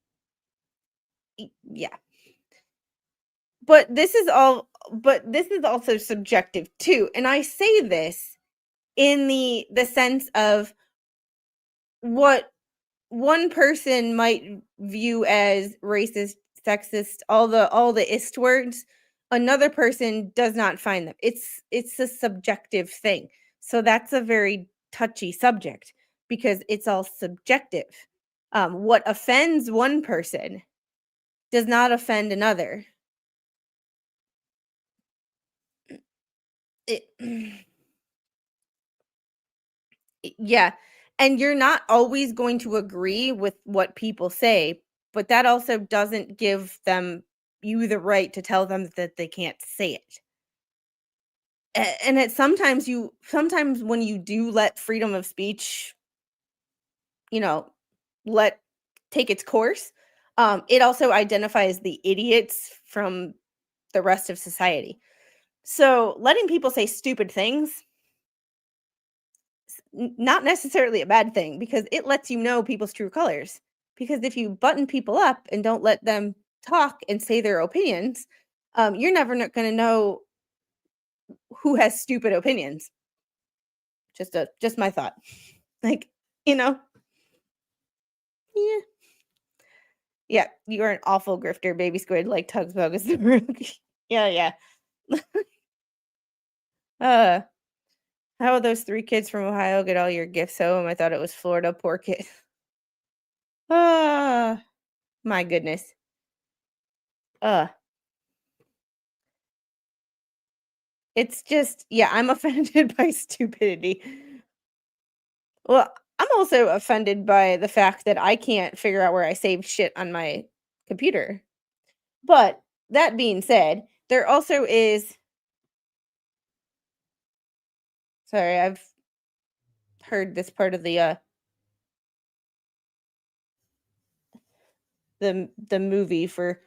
yeah. But this is also subjective too. And I say this in the sense of what one person might view as racist, sexist, all the ist words, another person does not find them. It's a subjective thing. So that's a very touchy subject because it's all subjective. What offends one person does not offend another. It, yeah. And you're not always going to agree with what people say, but that also doesn't give them you the right to tell them that they can't say it. And it sometimes when you do let freedom of speech, you know, let take its course, it also identifies the idiots from the rest of society. So letting people say stupid things not necessarily a bad thing because it lets you know people's true colors. Because if you button people up and don't let them talk and say their opinions, you're never going to know who has stupid opinions. Just my thought. Like, you know, yeah, yeah. You are an awful grifter, baby squid. Like Tugs Bogus the rookie. Yeah, yeah. uh, how will those 3 kids from Ohio get all your gifts home? I thought it was Florida. Poor kid. Ah, my goodness. Uh, It's just yeah, I'm offended by stupidity. Well, I'm also offended by the fact that I can't figure out where I saved shit on my computer. But that being said, there also is sorry, I've heard this part of the movie for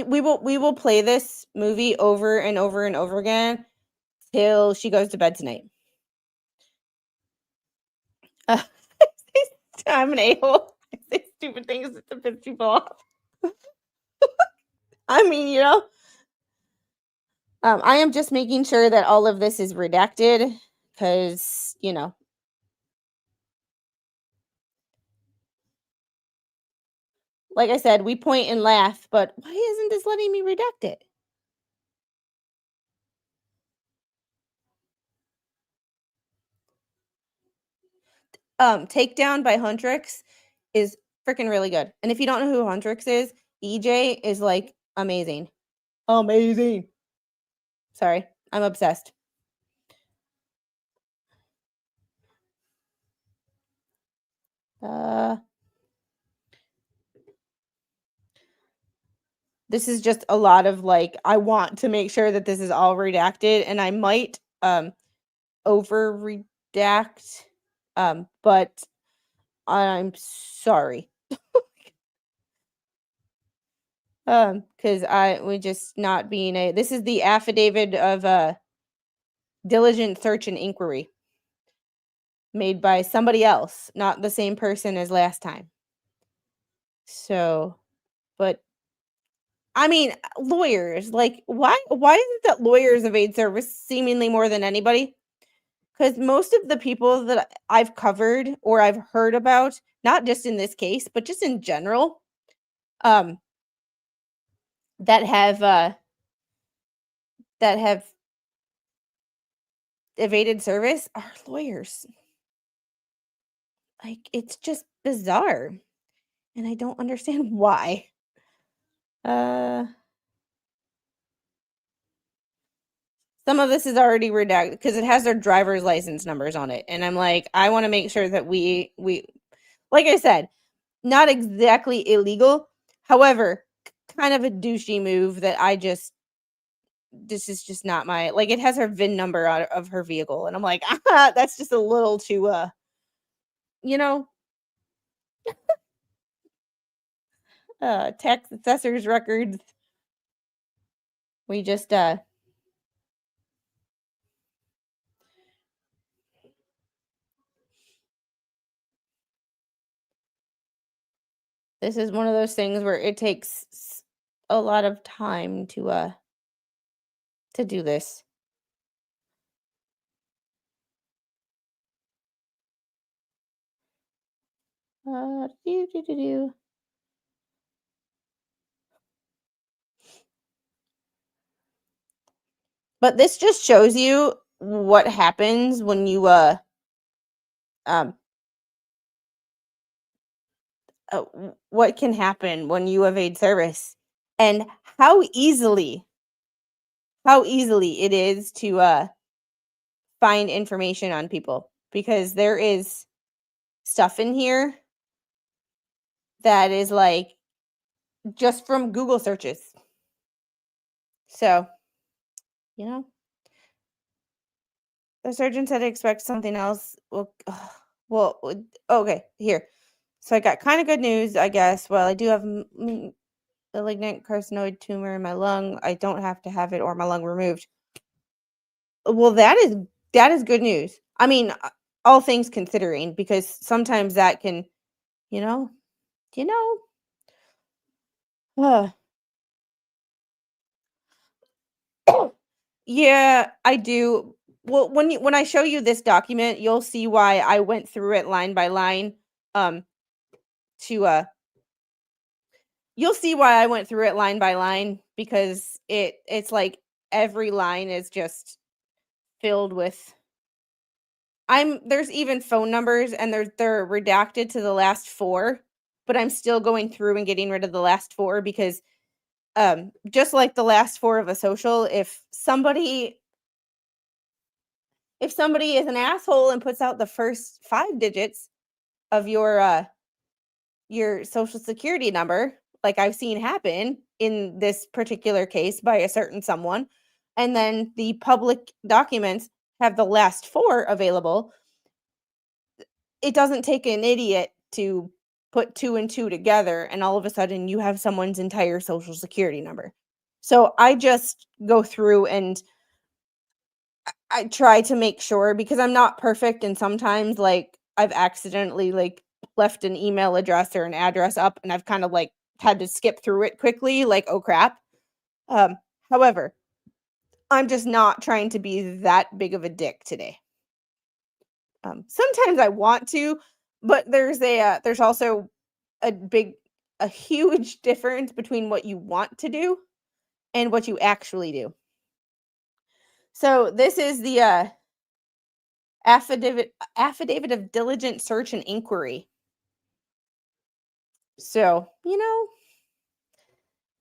we will play this movie over and over and over again till she goes to bed tonight. Uh, I'm an a-hole. I say stupid things to piss people off. I mean, you know, I am just making sure that all of this is redacted because, you know, Like I said, we point and laugh, but why isn't this letting me redact it? Takedown by Huntrix is freaking really good. And if you don't know who Huntrix is, EJ is like amazing. Amazing. Sorry, I'm obsessed. This is just a lot of like, I want to make sure that this is all redacted, and I might over redact, but I'm sorry. Because we just not being this is the affidavit of diligent search and inquiry made by somebody else, not the same person as last time. So, but I mean, lawyers, like, why is it that lawyers evade service seemingly more than anybody? Because most of the people that I've covered or I've heard about, not just in this case, but just in general, um, that have evaded service are lawyers. Like, it's just bizarre, and I don't understand why. Some of this is already redacted because it has their driver's license numbers on it, and I'm like, I want to make sure that we like I said, not exactly illegal, however, kind of a douchey move that this is just not my, like, it has her VIN number of her vehicle, and I'm like, that's just a little too you know, tax assessor's records. We just this is one of those things where it takes a lot of time to do this. Do. But this just shows you what happens when you um what can happen when you evade service, and how easily it is to find information on people, because there is stuff in here that is like just from Google searches. So, you know, the surgeon said to expect something else. Well, okay, here. So I got kind of good news, I guess. Well, I do have a malignant carcinoid tumor in my lung. I don't have to have it or my lung removed. Well, that is good news. I mean, all things considering, because sometimes that can, you know, you know. Yeah, I do. Well, when I show you this document, you'll see why I went through it line by line. Um, to You'll see why I went through it line by line, because it's like every line is just filled with. There's even phone numbers, and they're redacted to the last four, but I'm still going through and getting rid of the last four because just like the last four of a social, if somebody is an asshole and puts out the first 5 digits of your social security number, like I've seen happen in this particular case by a certain someone, and then the public documents have the last 4 available, it doesn't take an idiot to put 2 and 2 together, and all of a sudden you have someone's entire social security number. So I just go through and I try to make sure, because I'm not perfect, and sometimes like I've accidentally like left an email address or an address up, and I've kind of like had to skip through it quickly, like, oh crap. However, I'm just not trying to be that big of a dick today. Sometimes I want to, but there's also a big a huge difference between what you want to do and what you actually do. So this is the affidavit of diligent search and inquiry. So,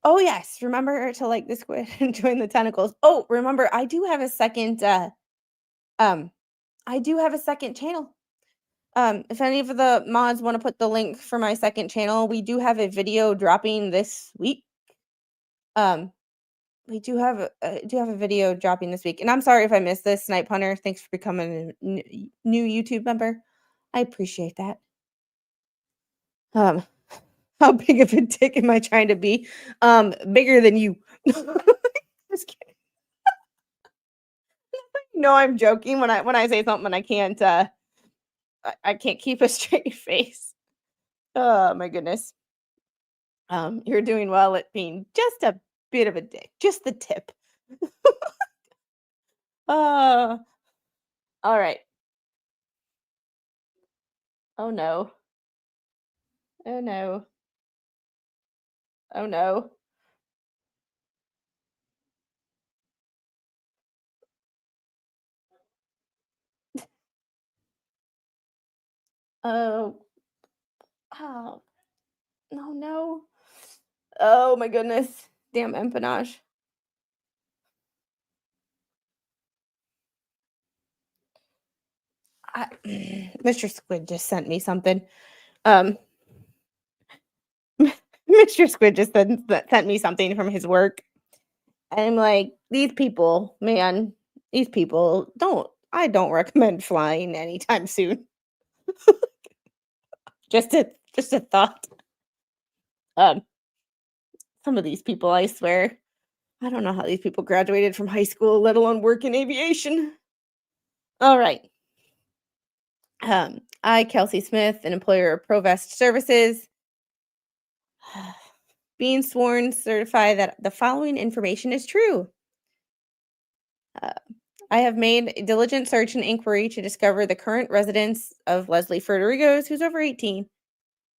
oh yes, remember to like the squid and join the tentacles. Oh, remember I do have a second I do have a second channel. If any of the mods want to put the link for my second channel, we do have a video dropping this week. We do have a video dropping this week. And I'm sorry if I missed this, Snipe Hunter. Thanks for becoming a new YouTube member. I appreciate that. How big of a dick am I trying to be? Bigger than you. Just kidding. No, I'm joking when I say something and I can't keep a straight face. Oh my goodness. You're doing well at being just a bit of a dick. Just the tip. All right. Oh no. Oh no. Oh no. Oh. Oh. No, no. Oh my goodness. Damn empennage. Mr. Squid just sent me something. Mr. Squid just sent me something from his work. I'm like, these people, man, these people I don't recommend flying anytime soon. just a thought. Some of these people, I swear, I don't know how these people graduated from high school, let alone work in aviation. All right. I, Kelsey Smith, an employer of Provest Services, being sworn, certify that the following information is true. I have made a diligent search and inquiry to discover the current residence of Leslie Ferderigos, who's over 18.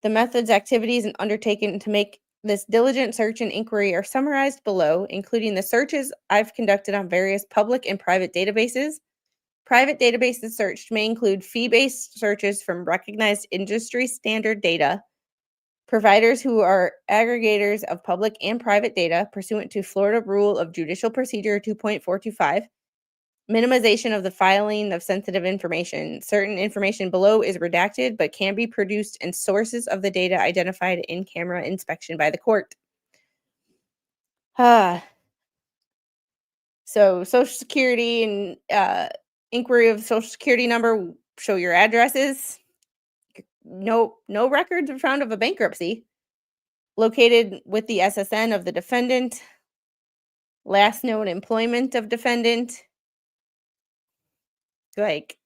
The methods, activities, and undertaken to make this diligent search and inquiry are summarized below, including the searches I've conducted on various public and private databases. Private databases searched may include fee-based searches from recognized industry standard data, providers who are aggregators of public and private data pursuant to Florida Rule of Judicial Procedure 2.425, minimization of the filing of sensitive information. Certain information below is redacted but can be produced, and sources of the data identified in camera inspection by the court. So Social Security and inquiry of Social Security number, show your addresses. No records were found of a bankruptcy. Located with the SSN of the defendant. Last known employment of defendant. Like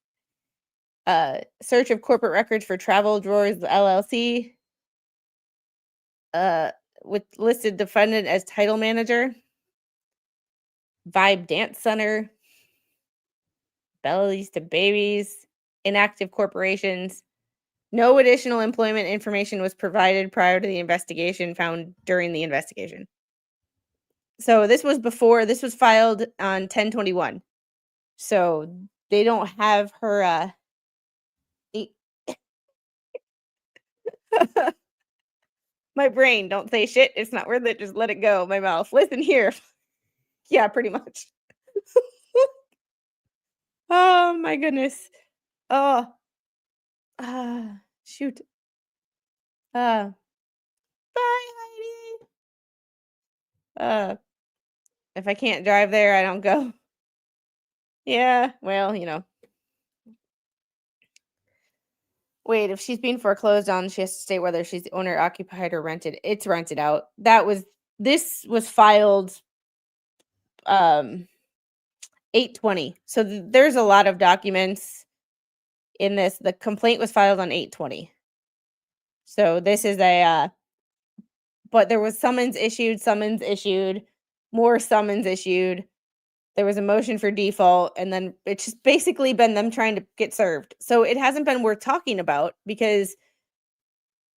search of corporate records for Travel Drawers LLC. With listed defendant as title manager. Vibe Dance Center. Bellies to Babies. Inactive corporations. No additional employment information was provided prior to the investigation found during the investigation. So this was filed on 10/21. So they don't have her my brain, don't say shit. It's not worth it. Just let it go. My mouth. Listen here. Yeah, pretty much. Oh my goodness. Oh. Shoot. Bye, Heidi. If I can't drive there, I don't go. Yeah, well, Wait, if she's being foreclosed on, she has to state whether she's owner occupied or rented. It's rented out. This was filed 8/20. So there's a lot of documents in this. The complaint was filed on 8/20. So this is but there was summons issued, more summons issued. There was a motion for default, and then it's just basically been them trying to get served. So it hasn't been worth talking about because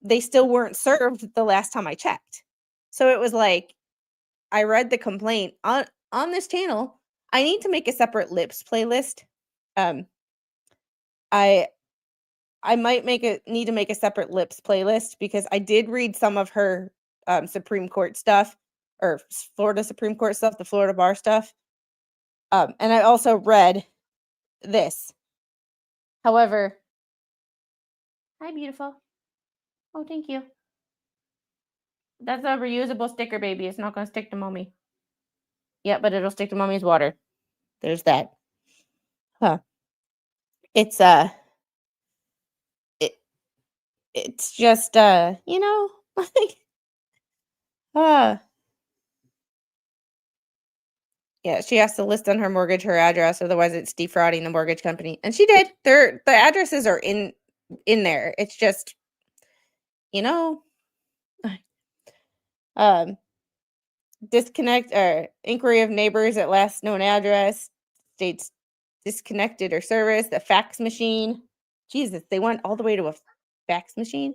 they still weren't served the last time I checked. So it was like, I read the complaint on this channel. I need to make a separate lips playlist. Um, I might need to make a separate lips playlist because I did read some of her Supreme Court stuff or Florida Supreme Court stuff, the Florida bar stuff. And I also read this. However, hi, beautiful. Oh, thank you. That's a reusable sticker, baby. It's not going to stick to mommy. Yeah, but it'll stick to mommy's water. There's that. Huh. It's it's just like uh yeah, she has to list on her mortgage her address, otherwise it's defrauding the mortgage company. And she did. The addresses are in there. It's just, you know, um disconnect or inquiry of neighbors at last known address states disconnected or service, the fax machine. Jesus, they went all the way to a fax machine.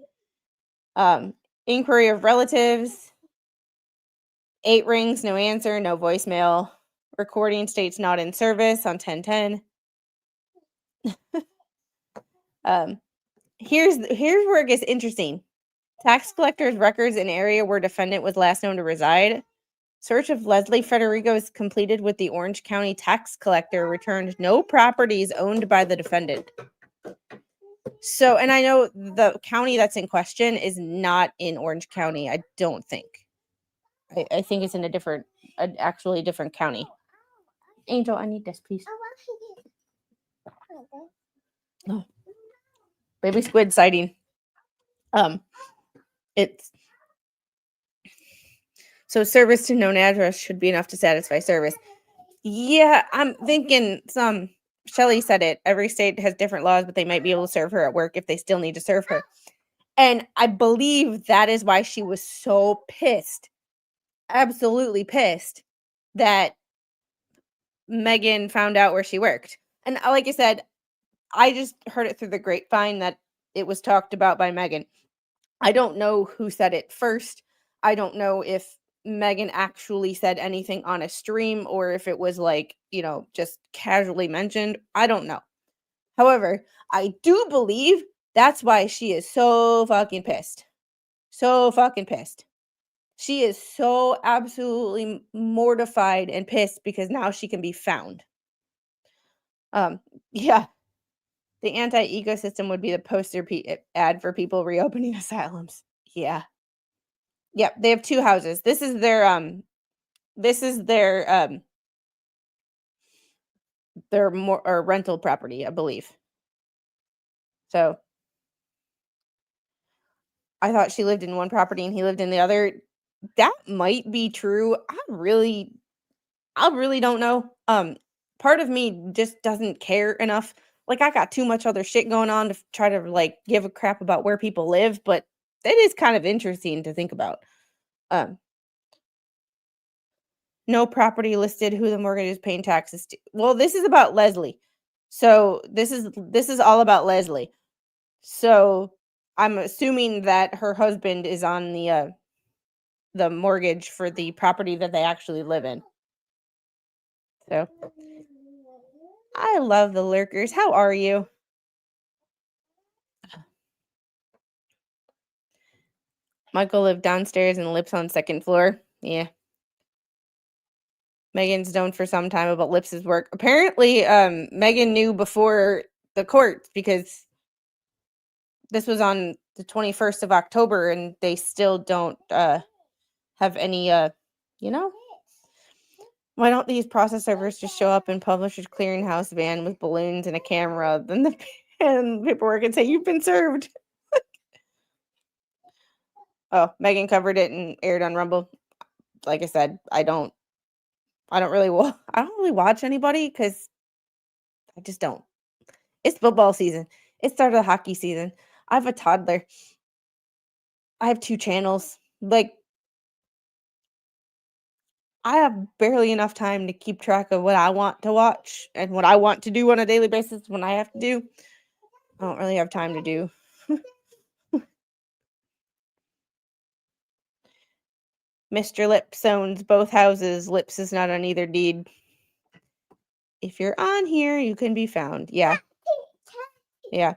Inquiry of relatives, 8 rings, no answer, no voicemail. Recording states not in service on 1010. Here's where it gets interesting. Tax collector's records in area where defendant was last known to reside. Search of Leslie Ferderigos completed with the Orange County tax collector returned no properties owned by the defendant. So, and I know the county that's in question is not in Orange County. I don't think. I think it's in actually a different county. Angel, I need this, please. Oh. Baby squid sighting. It's so service to known address should be enough to satisfy service. Yeah, I'm thinking Shelly said it. Every state has different laws, but they might be able to serve her at work if they still need to serve her. And I believe that is why she was so pissed, absolutely pissed, that Megan found out where she worked. And like I said, I just heard it through the grapevine that it was talked about by Megan. I don't know who said it first. I don't know if Megan actually said anything on a stream or if it was like, just casually mentioned. I don't know. However, I do believe that's why she is so fucking pissed. So fucking pissed. She is so absolutely mortified and pissed because now she can be found. Yeah. The anti-ecosystem would be the poster ad for people reopening asylums. Yeah. Yep, they have 2 houses. This is their rental property, I believe. So I thought she lived in one property and he lived in the other. That might be true. I really don't know. Part of me just doesn't care enough. Like, I got too much other shit going on to try to like give a crap about where people live, but it is kind of interesting to think about. No property listed, who the mortgage is paying taxes to. Well, this is about Leslie. So this is all about Leslie. So I'm assuming that her husband is on the mortgage for the property that they actually live in. So I love the lurkers. How are you? Michael lived downstairs and lives on 2nd floor. Yeah. Megan's known for some time about Lips's work. Apparently, Megan knew before the court because this was on the 21st of October and they still don't have any why don't these process servers just show up in Publishers Clearinghouse van with balloons and a camera, then the paperwork and say you've been served. Oh, Megan covered it and aired on Rumble. Like I said, I don't really watch anybody because I just don't. It's football season. It started the hockey season. I have a toddler. I have 2 channels. Like, I have barely enough time to keep track of what I want to watch and what I want to do on a daily basis when I have to do. I don't really have time to do. Mr. Lips owns both houses. Lips is not on either deed. If you're on here, you can be found. Yeah. Yeah.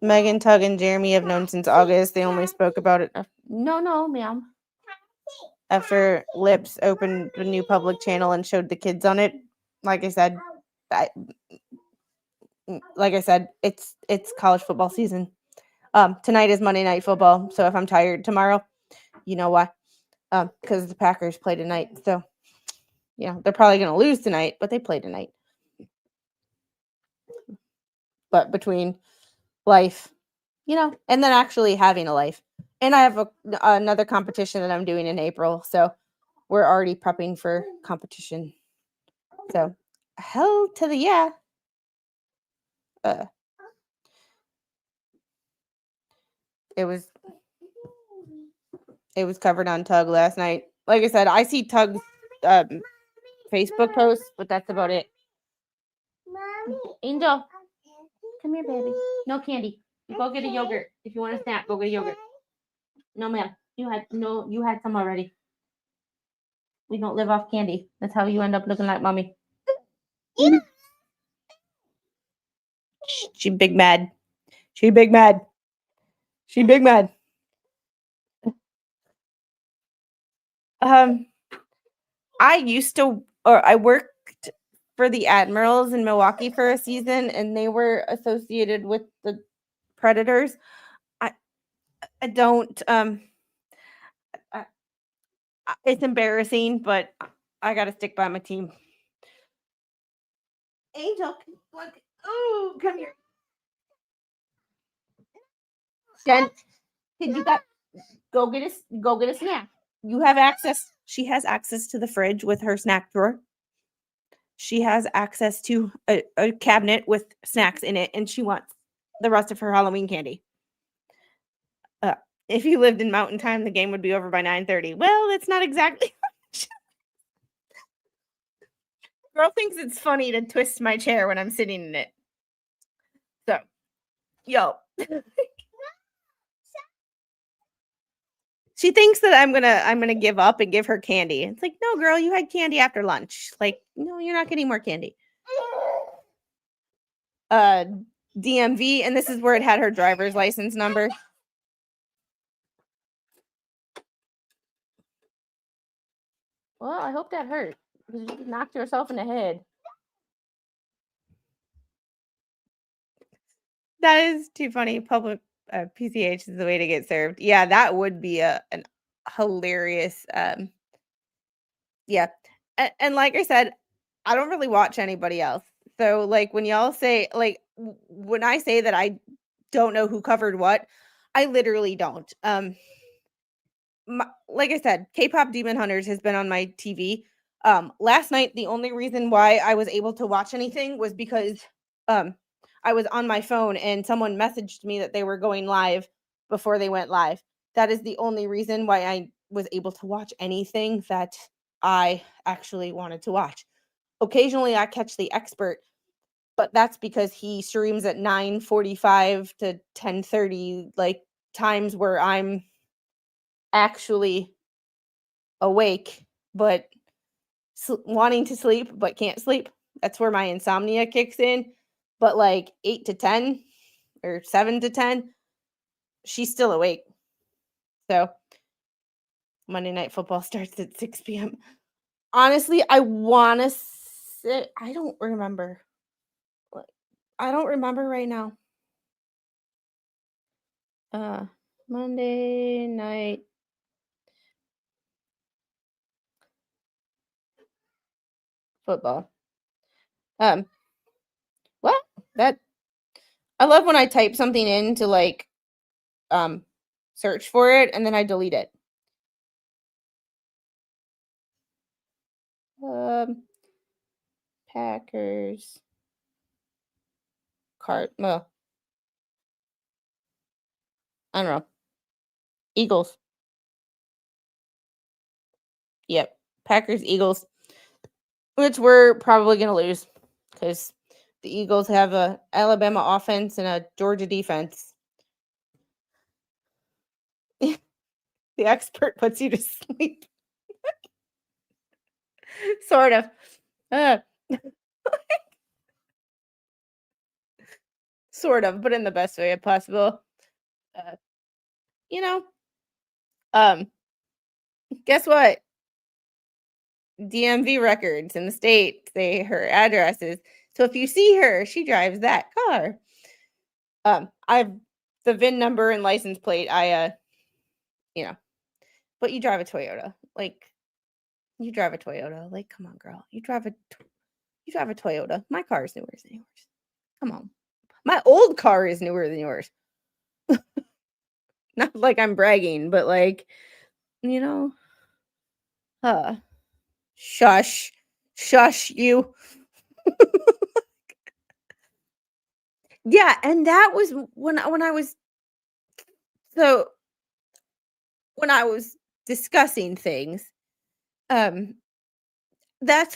Megan, Tug, and Jeremy have known since August. They only spoke about it. No, ma'am. After Lips opened a new public channel and showed the kids on it. Like I said, it's college football season. Tonight is Monday Night Football. So if I'm tired tomorrow, you know why? Because the Packers play tonight. So, they're probably going to lose tonight, but they play tonight. But between life, and then actually having a life. And I have another competition that I'm doing in April. So we're already prepping for competition. So hell to the yeah. It was covered on Tug last night. Like I said, I see Tug's Facebook posts, but that's about it. Mommy, Angel, come here, baby. No candy. You go get a yogurt. If you want a snack, go get a yogurt. No, ma'am. You had some already. We don't live off candy. That's how you end up looking like mommy. She big mad. She big mad. She big mad. I worked for the Admirals in Milwaukee for a season, and they were associated with the Predators. I don't it's embarrassing, but I gotta stick by my team. Angel, come here. Jen, go get a snack. You have access. She has access to the fridge with her snack drawer. She has access to a cabinet with snacks in it, and she wants the rest of her Halloween candy. If you lived in Mountain Time, the game would be over by 9:30. Well, it's not exactly. Girl thinks it's funny to twist my chair when I'm sitting in it. So, she thinks that I'm gonna give up and give her candy. It's like, no, girl, you had candy after lunch. Like, no, you're not getting more candy. DMV, and this is where it had her driver's license number. Well, I hope that hurt because you knocked yourself in the head. That is too funny. Public PCH is the way to get served. Yeah, that would be an hilarious. Yeah, and like I said, I don't really watch anybody else. So like when y'all say when I say that I don't know who covered what, I literally don't. Like I said, K-pop Demon Hunters has been on my TV. Last night, the only reason why I was able to watch anything was because I was on my phone and someone messaged me that they were going live before they went live. That is the only reason why I was able to watch anything that I actually wanted to watch. Occasionally, I catch the expert, but that's because he streams at 9:45 to 10:30, like times where I'm actually awake but wanting to sleep but can't sleep. That's where my insomnia kicks in. But like 8 to 10 or 7 to 10, she's still awake. So Monday Night Football starts at 6 p.m. Honestly, I want to say I don't remember. I don't remember right now. Monday Night Football. What? That I love when I type something in to like search for it and then I delete it. Packers card. Well, I don't know. Eagles. Yep. Packers, Eagles. Which we're probably going to lose because the Eagles have a Alabama offense and a Georgia defense. The expert puts you to sleep. Sort of. Uh, sort of, but in the best way possible. Uh, you know, um, guess what? DMV records in the state say her address is. So if you see her, she drives that car. I've the VIN number and license plate. You know, but you drive a Toyota. Like you drive a Toyota. Like, come on, girl. You drive a Toyota. My car is newer than yours. Come on. My old car is newer than yours. Not like I'm bragging, but like, you know, uh, shush, shush you. Yeah, and that was when I was so when I was discussing things, um, that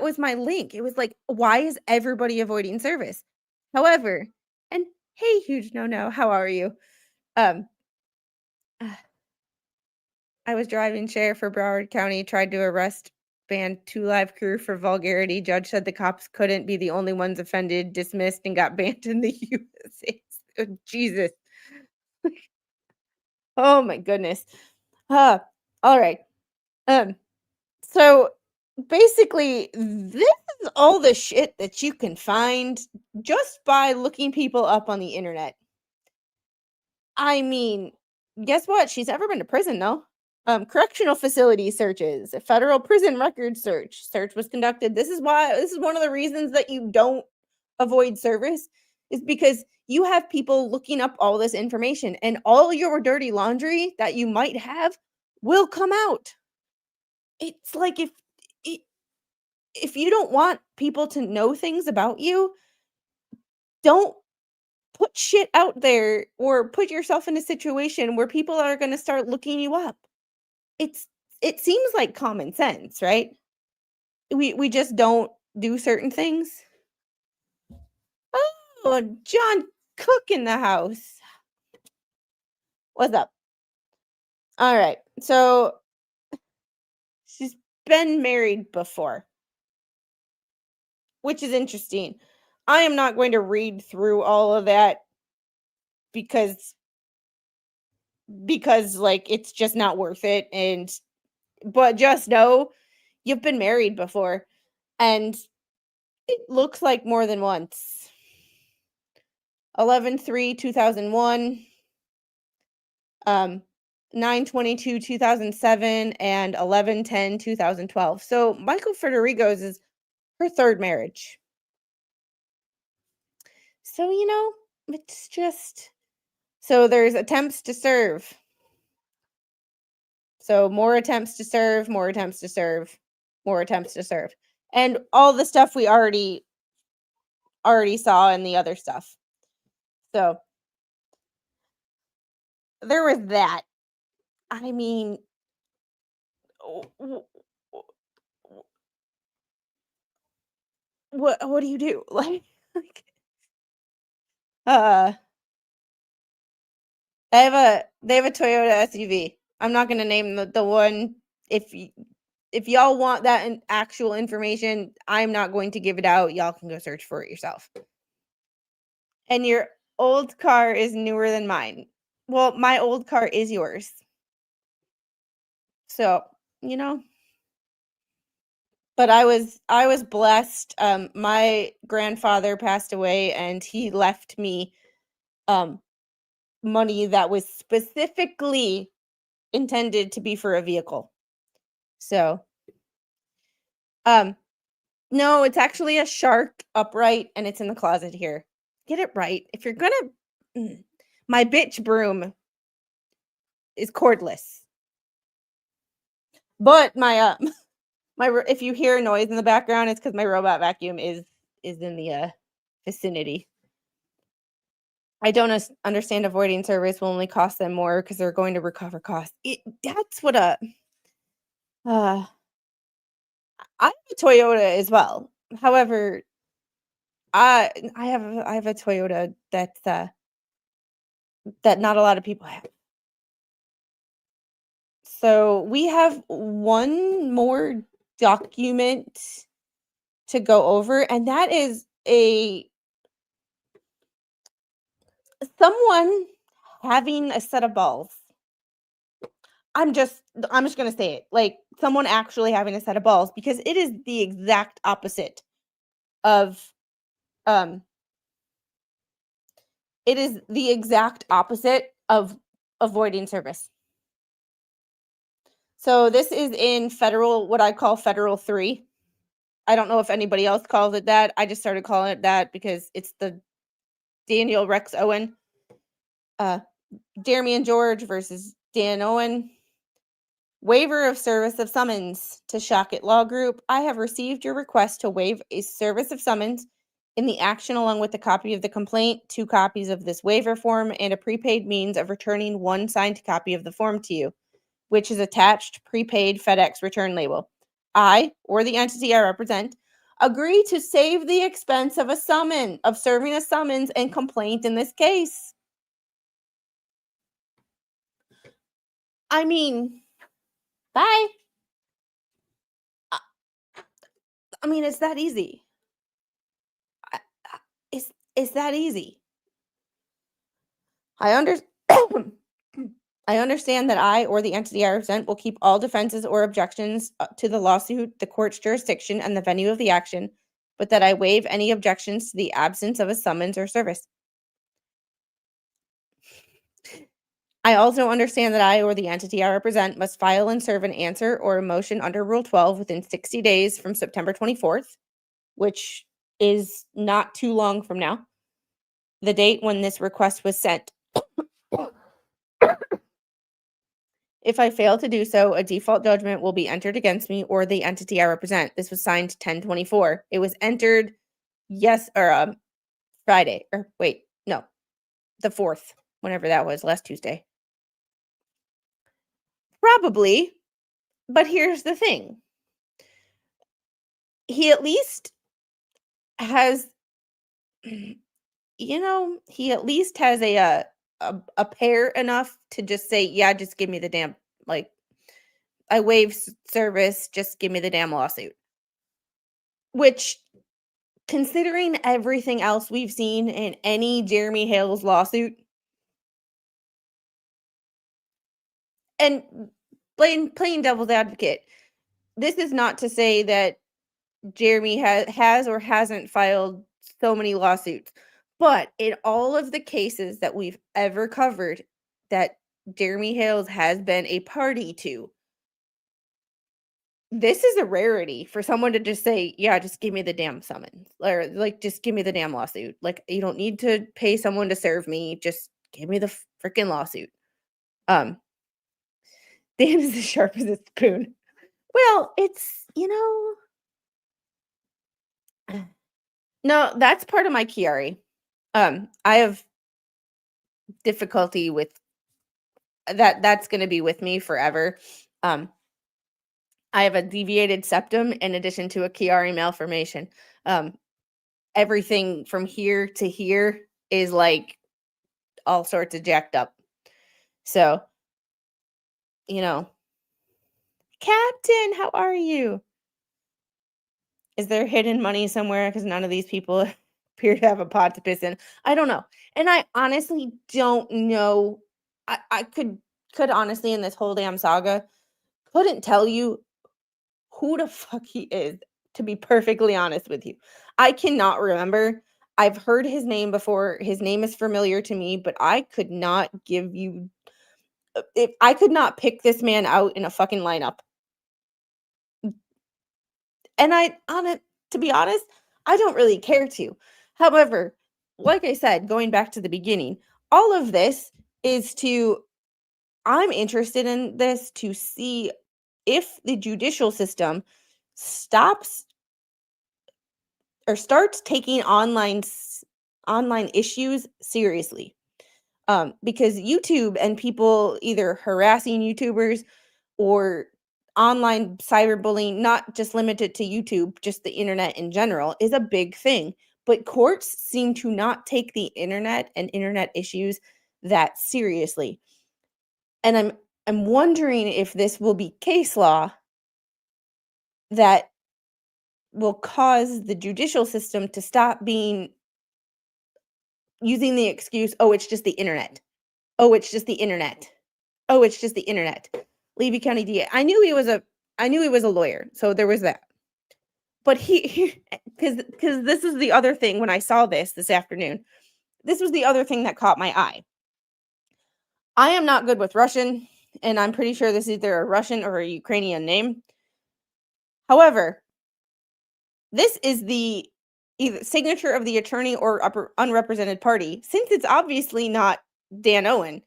was my link. It was like, why is everybody avoiding service? However, and hey, huge no, how are you? Um, I was driving sheriff for Broward County, tried to arrest banned 2 live crew for vulgarity. Judge said the cops couldn't be the only ones offended, dismissed, and got banned in the USA. Oh, Jesus. Oh my goodness. All right. Um, so basically, this is all the shit that you can find just by looking people up on the internet. I mean, guess what? She's never been to prison, though. Correctional facility searches, a federal prison record search. Search was conducted. This is one of the reasons that you don't avoid service is because you have people looking up all this information and all your dirty laundry that you might have will come out. It's like i- if you don't want people to know things about you, don't put shit out there or put yourself in a situation where people are going to start looking you up. It's it seems like common sense, right? We just don't do certain things. Oh, John Cook in the house. What's up? All right. So she's been married before, which is interesting. I am not going to read through all of that because like it's just not worth it and but just know you've been married before and it looks like more than once. 11/3/2001, um 9/22/2007, and 11/10/2012. So Michael Ferderigos is her third marriage. So, it's just so there's attempts to serve. So more attempts to serve, more attempts to serve, more attempts to serve. And all the stuff we already saw in the other stuff. So there was that. I mean, w- w- what do you do? Like uh they have a Toyota SUV. I'm not gonna name the one. If y'all want that actual information, I'm not going to give it out. Y'all can go search for it yourself. And your old car is newer than mine. Well, my old car is yours. So, you know, but I was blessed. My grandfather passed away and he left me um money that was specifically intended to be for a vehicle. So, um no, it's actually a shark upright and it's in the closet here. Get it right. If you're gonna my bitch broom is cordless. But my if you hear a noise in the background, it's cuz my robot vacuum is in the vicinity. I don't understand avoiding service will only cost them more because they're going to recover costs. That's what uh I have a Toyota as well. However, I have a Toyota that not a lot of people have. So we have one more document to go over, and that is someone having a set of balls. I'm just gonna say it, like someone actually having a set of balls, because it is the exact opposite of um it is the exact opposite of avoiding service. So this is in federal, what I call federal 3. I don't know if anybody else calls it that. I just started calling it that because it's the Daniel Rex Owen, uh, Jeremy and George versus Dan Owen. Waiver of service of summons to Shockett Law Group. I have received your request to waive a service of summons in the action along with a copy of the complaint, 2 copies of this waiver form, and a prepaid means of returning 1 signed copy of the form to you, which is attached prepaid FedEx return label. I, or the entity I represent, agree to save the expense of serving a summons and complaint in this case. I mean, bye. I mean, it's that easy. It's that easy. I understand that I or the entity I represent will keep all defenses or objections to the lawsuit, the court's jurisdiction, and the venue of the action, but that I waive any objections to the absence of a summons or service. I also understand that I or the entity I represent must file and serve an answer or a motion under Rule 12 within 60 days from September 24th, which is not too long from now, the date when this request was sent. If I fail to do so, a default judgment will be entered against me or the entity I represent. This was signed 10/24. It was entered Friday, or wait, no, the 4th, whenever that was, last Tuesday. Probably, but here's the thing. He at least has, he at least has a pair enough to just say, yeah, just give me the damn, like, I waive service, just give me the damn lawsuit. Which, considering everything else we've seen in any Jeremy Hales lawsuit, and playing devil's advocate, this is not to say that Jeremy has or hasn't filed so many lawsuits, but in all of the cases that we've ever covered that Jeremy Hales has been a party to, this is a rarity for someone to just say, yeah, just give me the damn summons, or like, just give me the damn lawsuit. Like, you don't need to pay someone to serve me. Just give me the freaking lawsuit. Dan is as sharp as a spoon. Well, it's, no, that's part of my Chiari. I have difficulty with that. That's going to be with me forever. I have a deviated septum in addition to a Chiari malformation. Everything from here to here is like all sorts of jacked up. So, Captain, how are you? Is there hidden money somewhere? Because none of these people appear to have a pot to piss in. I don't know. And I honestly don't know. I could honestly, in this whole damn saga, couldn't tell you who the fuck he is, to be perfectly honest with you. I cannot remember. I've heard his name before. His name is familiar to me, but I could not give you, if I could not pick this man out in a fucking lineup. And to be honest, I don't really care to. However, like I said, going back to the beginning, all of this is I'm interested in this to see if the judicial system starts taking online issues seriously. Because YouTube and people either harassing YouTubers or online cyberbullying, not just limited to YouTube, just the internet in general, is a big thing. But courts seem to not take the internet and internet issues that seriously. And I'm wondering if this will be case law that will cause the judicial system to stop using the excuse, "Oh, it's just the internet. Oh, it's just the internet. Oh, it's just the internet." Levy County DA. I knew he was a lawyer, so there was that. But because this is the other thing when I saw this afternoon. This was the other thing that caught my eye. I am not good with Russian, and I'm pretty sure this is either a Russian or a Ukrainian name. However, this is the either signature of the attorney or unrepresented party. Since it's obviously not Dan Owen,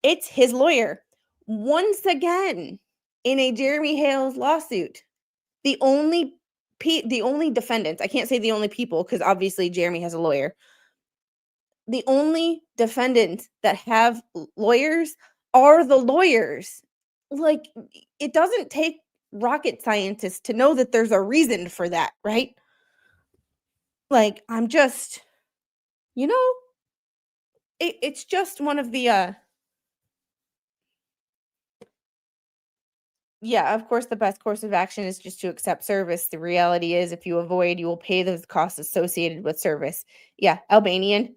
it's his lawyer. Once again, in a Jeremy Hales lawsuit, the only defendants, I can't say the only people because obviously Jeremy has a lawyer. The only defendants that have lawyers are the lawyers. Like, it doesn't take rocket scientists to know that there's a reason for that, right? Like, I'm just, it's just one of the, yeah, of course, the best course of action is just to accept service. The reality is, if you avoid, you will pay those costs associated with service. Yeah, Albanian.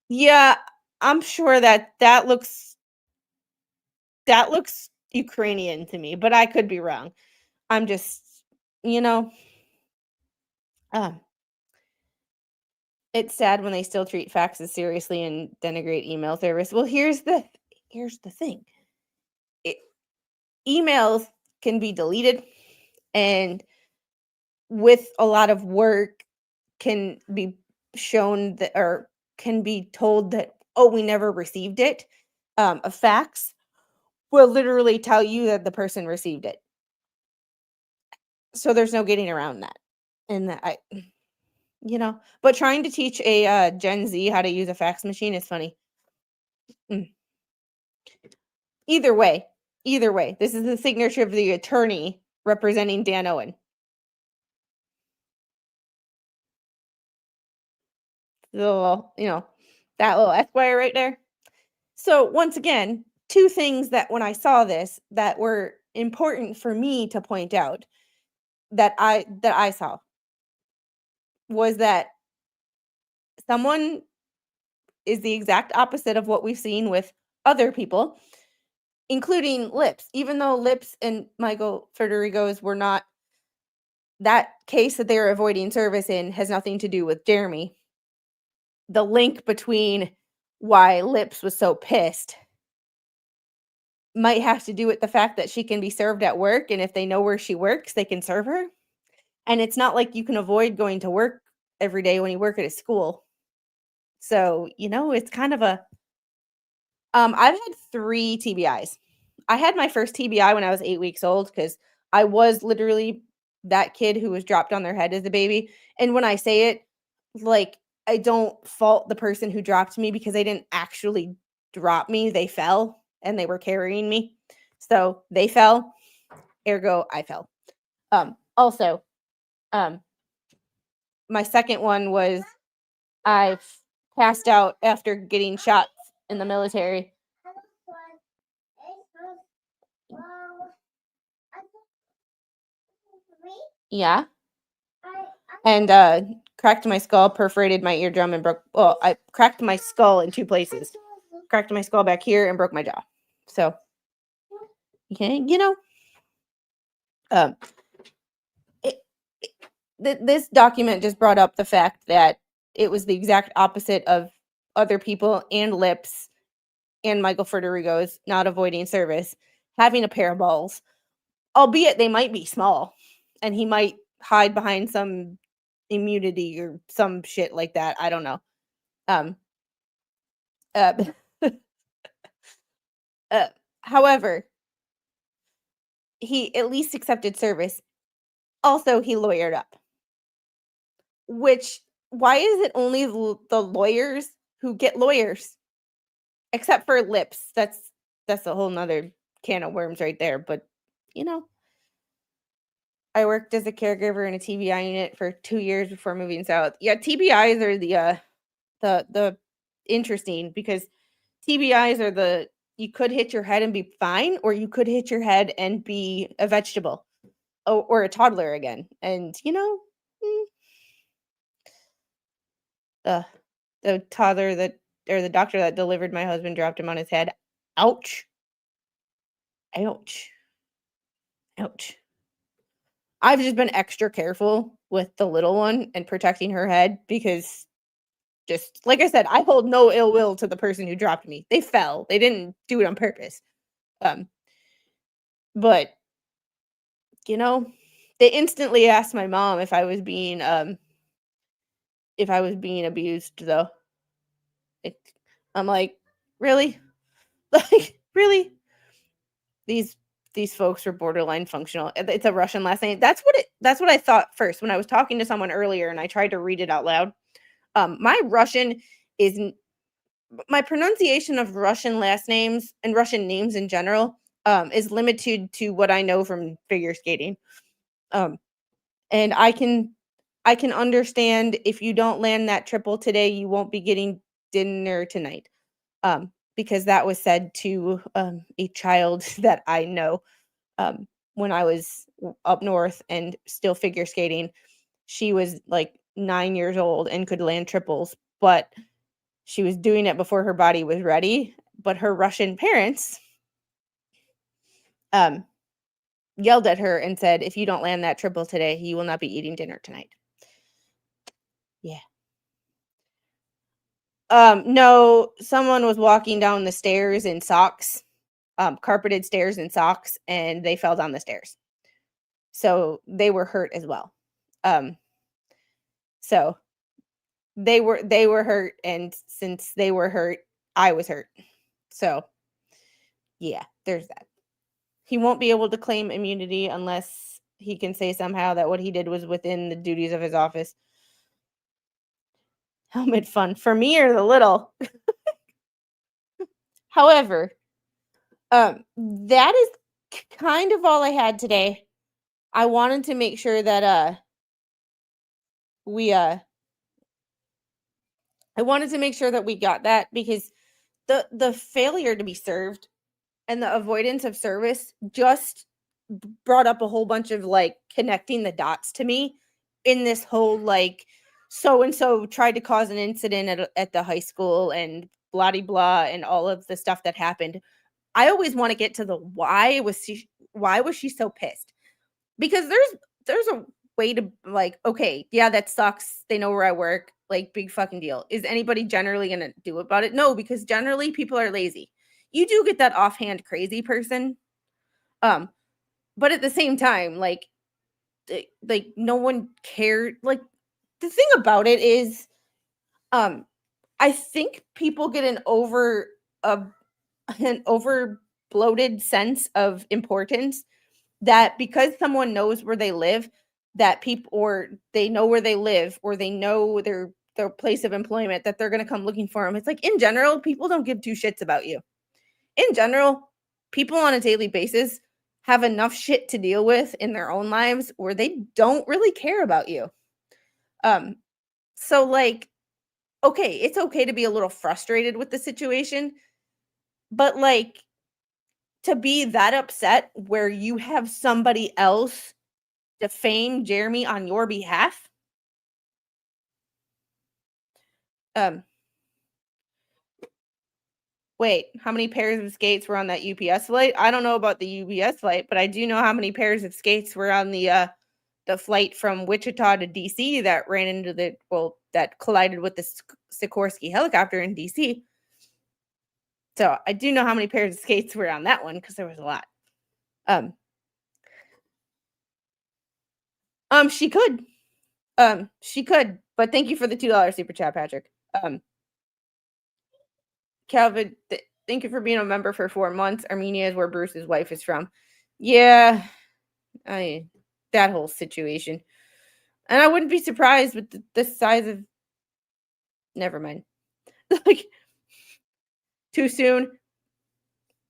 Yeah, I'm sure that looks Ukrainian to me, but I could be wrong. I'm just, you know, um, it's sad when they still treat faxes seriously and denigrate email service. Well, here's the thing. Emails can be deleted, and with a lot of work can be shown that, or can be told that, oh, we never received it. A fax will literally tell you that the person received it. So there's no getting around that. And that but trying to teach a Gen Z how to use a fax machine is funny. Mm. Either way, this is the signature of the attorney representing Dan Owen. The little, that little Esquire right there. So once again, two things that when I saw this that were important for me to point out that I saw was that someone is the exact opposite of what we've seen with other people, including Lips. Even though Lips and Michael Ferderigos were not, that case that they were avoiding service in has nothing to do with Jeremy. The link between why Lips was so pissed might have to do with the fact that she can be served at work, and if they know where she works, they can serve her. And it's not like you can avoid going to work every day when you work at a school. So, it's kind of a I've had 3 TBIs. I had my first TBI when I was 8 weeks old because I was literally that kid who was dropped on their head as a baby. And when I say it, like, I don't fault the person who dropped me because they didn't actually drop me. They fell and they were carrying me. So they fell, ergo I fell. Also, my second one was I passed out after getting shots in the military. Yeah. And cracked my skull, perforated my eardrum, and I cracked my skull in 2 places. Cracked my skull back here and broke my jaw. So, okay, this document just brought up the fact that it was the exact opposite of other people and Lips and Michael Ferderigos not avoiding service, having a pair of balls, albeit they might be small, and he might hide behind some immunity or some shit like that. I don't know. However, he at least accepted service. Also, he lawyered up. Which, why is it only the lawyers who get lawyers? Except for Lips. That's a whole nother can of worms right there. But, I worked as a caregiver in a TBI unit for 2 years before moving south. Yeah, TBIs are the interesting because TBIs are the you could hit your head and be fine, or you could hit your head and be a vegetable or a toddler again. And, uh, the toddler or the doctor that delivered my husband dropped him on his head. Ouch. Ouch. Ouch. I've just been extra careful with the little one and protecting her head because, just like I said, I hold no ill will to the person who dropped me. They fell. They didn't do it on purpose. But they instantly asked my mom if I was being abused though. I'm like, really? Like, really? These folks were borderline functional. It's a Russian last name. That's what I thought first when I was talking to someone earlier and I tried to read it out loud. My pronunciation of Russian last names and Russian names in general is limited to what I know from figure skating. And I can understand if you don't land that triple today, you won't be getting dinner tonight. Because that was said to a child that I know when I was up north and still figure skating. She was like 9 years old and could land triples, but she was doing it before her body was ready. But her Russian parents yelled at her and said, if you don't land that triple today, you will not be eating dinner tonight. Yeah. No, someone was walking down the stairs in socks, carpeted stairs in socks, and they fell down the stairs. So they were hurt as well. So they were hurt, and since they were hurt, I was hurt. So yeah, there's that. He won't be able to claim immunity unless he can say somehow that what he did was within the duties of his office. Helmet fun for me or the little. However, that is kind of all I had today. I wanted to make sure that I wanted to make sure that we got that, because the failure to be served and the avoidance of service just brought up a whole bunch of like connecting the dots to me in this whole like so and so tried to cause an incident at the high school and blah de blah and all of the stuff that happened. I always want to get to the why was she so pissed? Because there's a way to like, okay, yeah, that sucks. They know where I work. Like, big fucking deal. Is anybody generally going to do about it? No, because generally people are lazy. You do get that offhand crazy person. But at the same time, like no one cared. Like, the thing about it is, I think people get an over bloated sense of importance that because someone knows where they live, that people, or they know where they live, or they know their place of employment, that they're going to come looking for them. It's like, in general, people don't give two shits about you. In general, people on a daily basis have enough shit to deal with in their own lives where they don't really care about you. So like, okay, it's okay to be a little frustrated with the situation, but like, to be that upset where you have somebody else defame Jeremy on your behalf. Wait, how many pairs of skates were on that UPS flight? I don't know about the UPS flight, but I do know how many pairs of skates were on the flight from Wichita to DC that ran into that collided with the Sikorsky helicopter in DC. So I do know how many pairs of skates were on that one because there was a lot. She could. She could, but thank you for the $2 super chat, Patrick. Calvin, thank you for being a member for 4 months. Armenia is where Bruce's wife is from. Yeah, that whole situation. And I wouldn't be surprised with the size of... Never mind. Like, too soon?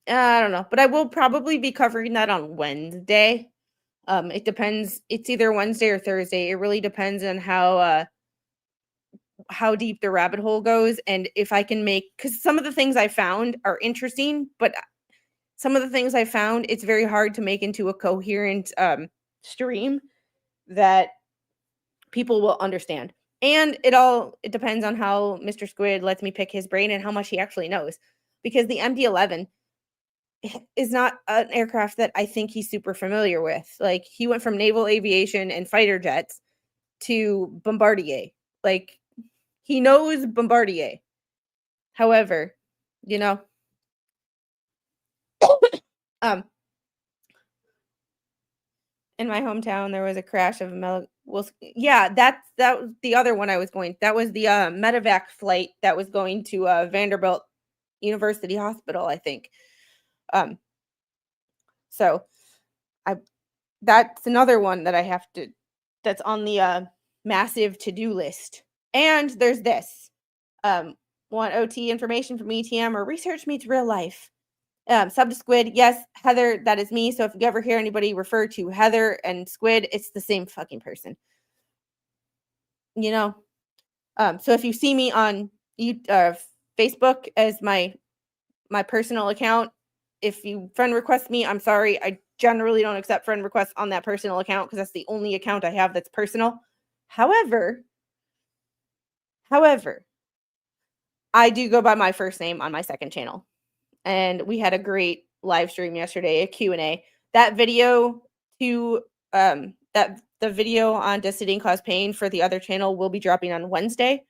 I don't know. But I will probably be covering that on Wednesday. It depends. It's either Wednesday or Thursday. It really depends on how how deep the rabbit hole goes, and if I can make, because some of the things I found are interesting, but some of the things I found, it's very hard to make into a coherent stream that people will understand. And it depends on how Mr. Squid lets me pick his brain and how much he actually knows. Because the MD-11 is not an aircraft that I think he's super familiar with. Like, he went from naval aviation and fighter jets to Bombardier. Like, he knows Bombardier. However, you know, um, in my hometown, there was a crash of a yeah, that was the other one I was going. That was the medevac flight that was going to Vanderbilt University Hospital, I think. So I that's another one that I have to that's on the massive to-do list. And there's this. Want OT information from ETM or research meets real life. Sub to Squid, yes, Heather, that is me. So if you ever hear anybody refer to Heather and Squid, it's the same fucking person. You know? So if you see me on Facebook as my personal account, if you friend request me, I'm sorry. I generally don't accept friend requests on that personal account because that's the only account I have that's personal. However, I do go by my first name on my second channel. And we had a great live stream yesterday, a Q&A. That video the video on Does Sitting Cause Pain for the other channel will be dropping on Wednesday.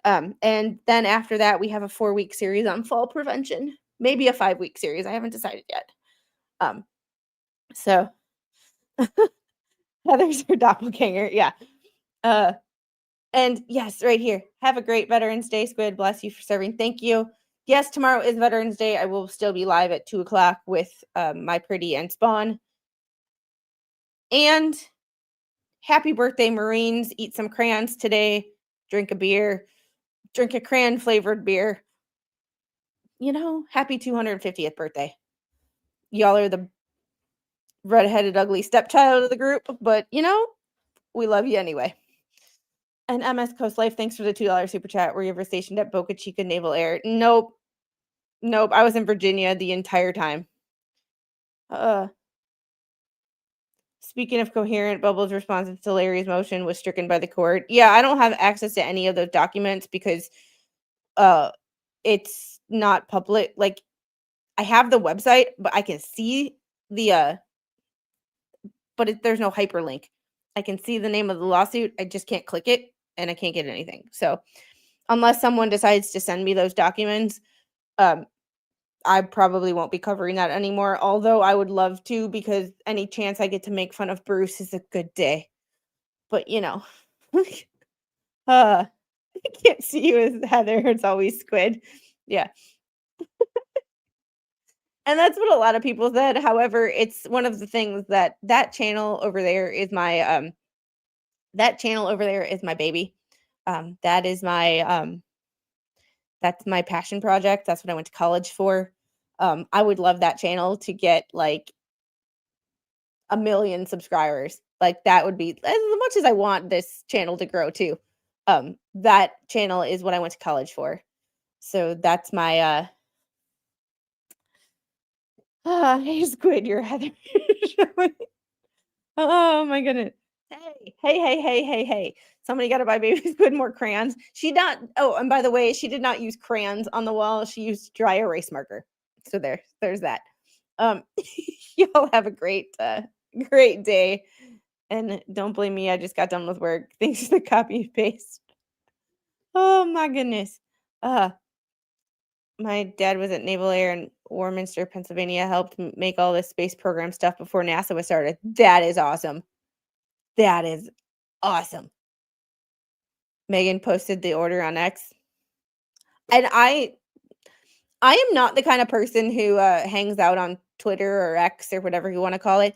And then after that, we have a 4-week series on fall prevention. Maybe a 5-week series. I haven't decided yet. So Heather's her doppelganger. Yeah. And yes, right here. Have a great Veterans Day, Squid. Bless you for serving. Thank you. Yes, tomorrow is Veterans Day. I will still be live at 2:00 with my pretty and Spawn. And happy birthday, Marines. Eat some crayons today. Drink a beer. Drink a crayon-flavored beer. You know, happy 250th birthday. Y'all are the redheaded, ugly stepchild of the group, but, you know, we love you anyway. And MS Coast Life, thanks for the $2 super chat. Were you ever stationed at Boca Chica Naval Air? Nope. I was in Virginia the entire time. Speaking of coherent, Bubbles' response to Larry's motion was stricken by the court. Yeah, I don't have access to any of those documents because it's not public. Like, I have the website, but I can see the there's no hyperlink. I can see the name of the lawsuit. I just can't click it and I can't get anything. So unless someone decides to send me those documents, I probably won't be covering that anymore. Although I would love to, because any chance I get to make fun of Bruce is a good day. But you know, I can't see you as Heather. It's always Squid. Yeah. And that's what a lot of people said. However, it's one of the things that channel over there is my baby. That is my that's my passion project. That's what I went to college for. I would love that channel to get like 1 million subscribers. Like, that would be as much as I want this channel to grow too. That channel is what I went to college for. So that's my hey Squid, you're Heather. Oh my goodness. Hey. Somebody got to buy baby Squid more crayons. And by the way, she did not use crayons on the wall. She used dry erase marker. So there's that. Y'all have a great day. And don't blame me. I just got done with work. Thanks for the copy and paste. Oh my goodness. My dad was at Naval Air in Warminster, Pennsylvania, helped make all this space program stuff before NASA was started. That is awesome. Megan posted the order on X. And I am not the kind of person who hangs out on Twitter or X or whatever you want to call it,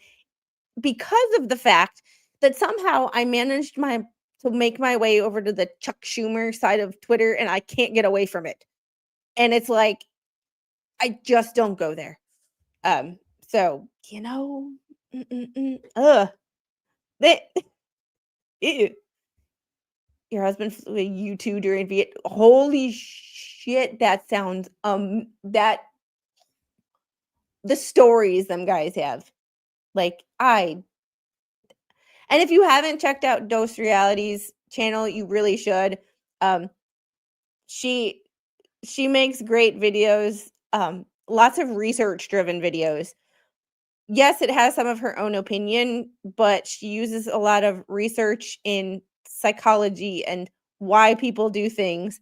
because of the fact that somehow I managed to make my way over to the Chuck Schumer side of Twitter, and I can't get away from it. And it's like, I just don't go there. So, you know, ew. your husband flew you two during Viet. Holy shit, that sounds that the stories them guys have. Like and if you haven't checked out Dose Reality's channel, you really should. She makes great videos, lots of research driven videos. Yes, it has some of her own opinion, but she uses a lot of research in psychology and why people do things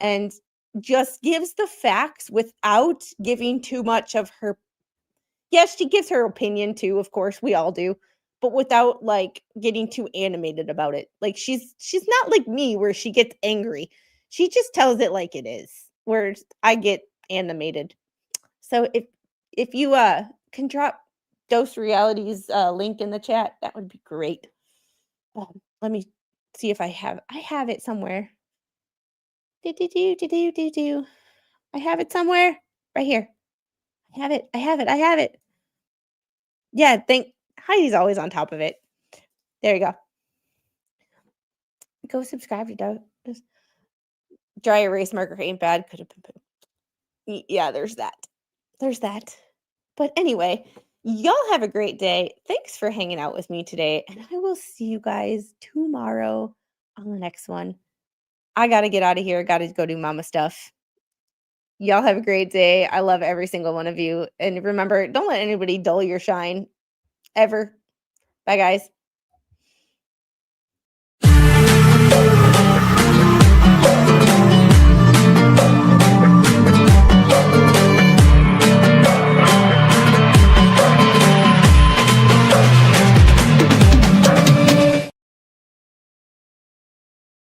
and just gives the facts without giving too much of her. Yes, she gives her opinion too, of course, we all do, but without like getting too animated about it. Like she's not like me where she gets angry. She just tells it like it is, where I get animated. So if you can drop Dose Reality's link in the chat, that would be great. Let me see if I have it somewhere. Do. I have it somewhere. Right here. I have it. Yeah, Heidi's always on top of it. There you go. Go subscribe to Dose. Dry erase marker ain't bad. Could have been put. Yeah, there's that. There's that. But anyway, y'all have a great day. Thanks for hanging out with me today. And I will see you guys tomorrow on the next one. I got to get out of here. Got to go do mama stuff. Y'all have a great day. I love every single one of you. And remember, don't let anybody dull your shine ever. Bye, guys.